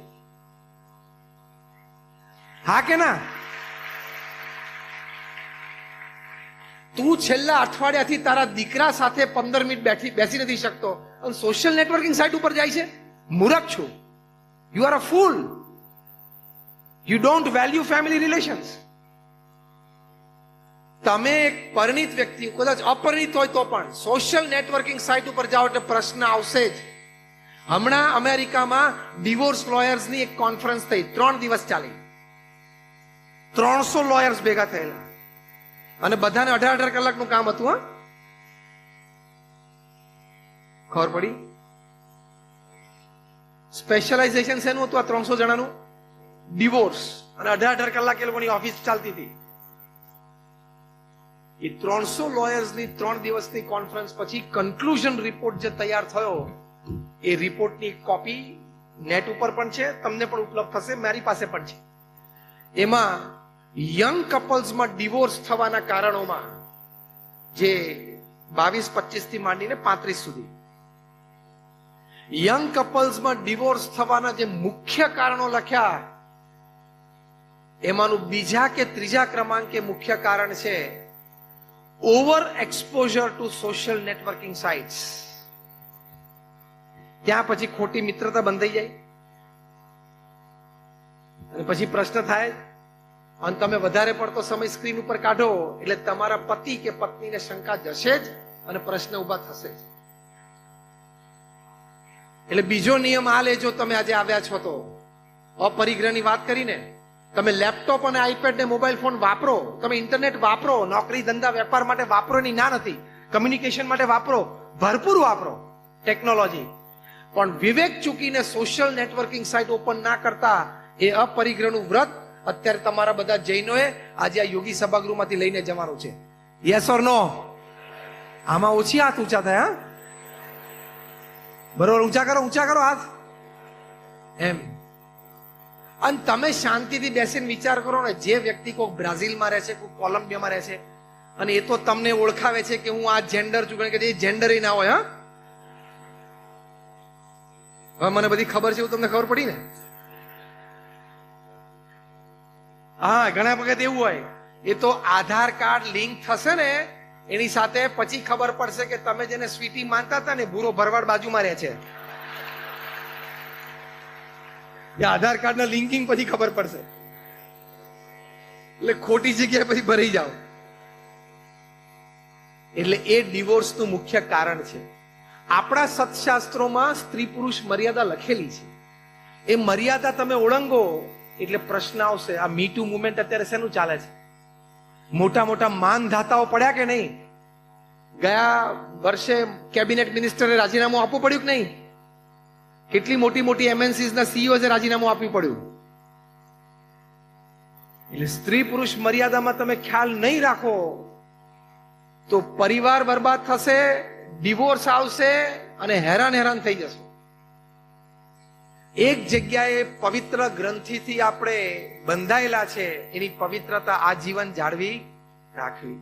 હા કે ના? તું છેલ્લા અઠવાડિયાથી તારા દીકરા સાથે 15 મિનિટ બેસી નથી શકતો અને સોશિયલ નેટવર્કિંગ સાઇટ ઉપર જાય છે. મૂર્ખ છું. You are a full. You don't value family relations. તમે એક પરિણિત વ્યક્તિ, કદાચ અપરિણિત હોય તો પણ સોશિયલ નેટવર્કિંગ સાઇટ ઉપર જાઓ એટલે પ્રશ્ન આવશે જ. હમણાં અમેરિકામાં ડિવોર્સ લોયર્સની એક કોન્ફરન્સ થઈ, 3 દિવસ ચાલી. 300 લોયર્સ ભેગા થયેલા અને બધાને 18 કલાકનું કામ હતું. હા, ખબર પડી? સ્પેશિયલાઇઝેશન શેનું હતું આ 300 જણાનું? ડિવોર્સ. અને 18 કલાક એ લોકોની ઓફિસ ચાલતી હતી. એ 300 લોયર્સની 3 દિવસની કોન્ફરન્સ પછી કન્ક્લુઝન રિપોર્ટ જે તૈયાર થયો, એ રિપોર્ટની કોપી નેટ ઉપર પણ છે, તમને પણ ઉપલબ્ધ થશે, મારી પાસે પણ છે. એમાં યંગ કપલ્સમાં ડિવોર્સ થવાના કારણોમાં જે 22-25 થી માંડીને 35 સુધી યંગ કપલ્સમાં ડિવોર્સ થવાના જે મુખ્ય કારણો લખ્યા, એમાંનું બીજા કે ત્રીજા ક્રમાંકે મુખ્ય કારણ છે over exposure to social networking sites. ત્યાં પછી ખોટી મિત્રતા બંધાઈ જાય અને પછી પ્રશ્ન થાય અને તમે વધારે પડતો સમય સ્ક્રીન ઉપર કાઢો એટલે તમારા પતિ કે પત્નીને શંકા જશે જ અને પ્રશ્ન ઉભા થશે જ. એટલે બીજો નિયમ આ લેજો, તમે આજે આવ્યા છો તો અપરિગ્રહની વાત કરીને તમે લેપટોપ અને આઈપેડ ને મોબાઈલ ફોન વાપરો, તમે ઇન્ટરનેટ વાપરો, નોકરી, ધંધા, વેપાર માટે વાપરો, એની ના નથી, કમ્યુનિકેશન માટે વાપરો, ભરપૂર વાપરો ટેકનોલોજી. પણ વિવેક ચૂકીને સોશિયલ નેટવર્કિંગ સાઇટ ઓપન ના કરતા એ અપરિગ્રહનું વ્રત અત્યારે તમારા બધા જૈનોએ આજે આ યોગી સભાગૃહમાંથી લઈને જવાનું છે. યસ ઓર નો? આમાં ઓછી હાથ ઊંચા થયા. બરોબર, ઊંચા કરો હાથ. એમ. અને તમે શાંતિથી બેસીને વિચાર કરો ને, જે વ્યક્તિ કોઈ બ્રાઝિલમાં રહે છે, કોઈ કોલંબિયામાં રહે છે, અને એ તો તમને ઓળખાવે છે કે હું આ જેન્ડર છું, કારણ કે એ જેન્ડર ના હોય. હવે મને બધી ખબર છે એવું તમને ખબર પડી ને? હા, ઘણા વખત એવું હોય, એ તો આધાર કાર્ડ લિંક થશે ને એની સાથે પછી ખબર પડશે કે તમે જેને સ્વીટી માનતા હતા ને ભૂરો ભરવાડ બાજુમાં રહે છે. એ આધાર કાર્ડના લિંકિંગ પછી ખબર પડશે, એટલે ખોટી જગ્યાએ પછી ભરાઈ જાઓ. એટલે એ ડિવોર્સનું મુખ્ય કારણ છે. આપણા સત્શાસ્ત્રોમાં સ્ત્રી પુરુષ મર્યાદા લખેલી છે. એ મર્યાદા તમે ઓળંગો એટલે પ્રશ્ન આવશે. આ મી ટુ મુવમેન્ટ અત્યારે શેનું ચાલે છે? મોટા મોટા માનધાતાઓ પડ્યા કે નહીં? ગયા વર્ષે કેબિનેટ મિનિસ્ટરે રાજીનામું આપવું પડ્યું કે નહીં? કેટલી મોટી મોટી MNCs ના CEO રાજીનામું આપવું પડ્યું. એટલે સ્ત્રી પુરુષ મર્યાદામાં તમે ખ્યાલ નહીં રાખો તો પરિવાર બરબાદ થશે, ડિવોર્સ આવશે અને હેરાન થઈ જશે. એક જગ્યાએ પવિત્ર ગ્રંથિથી આપણે બંધાયેલા છે, એની પવિત્રતા આજીવન જાળવી રાખવી.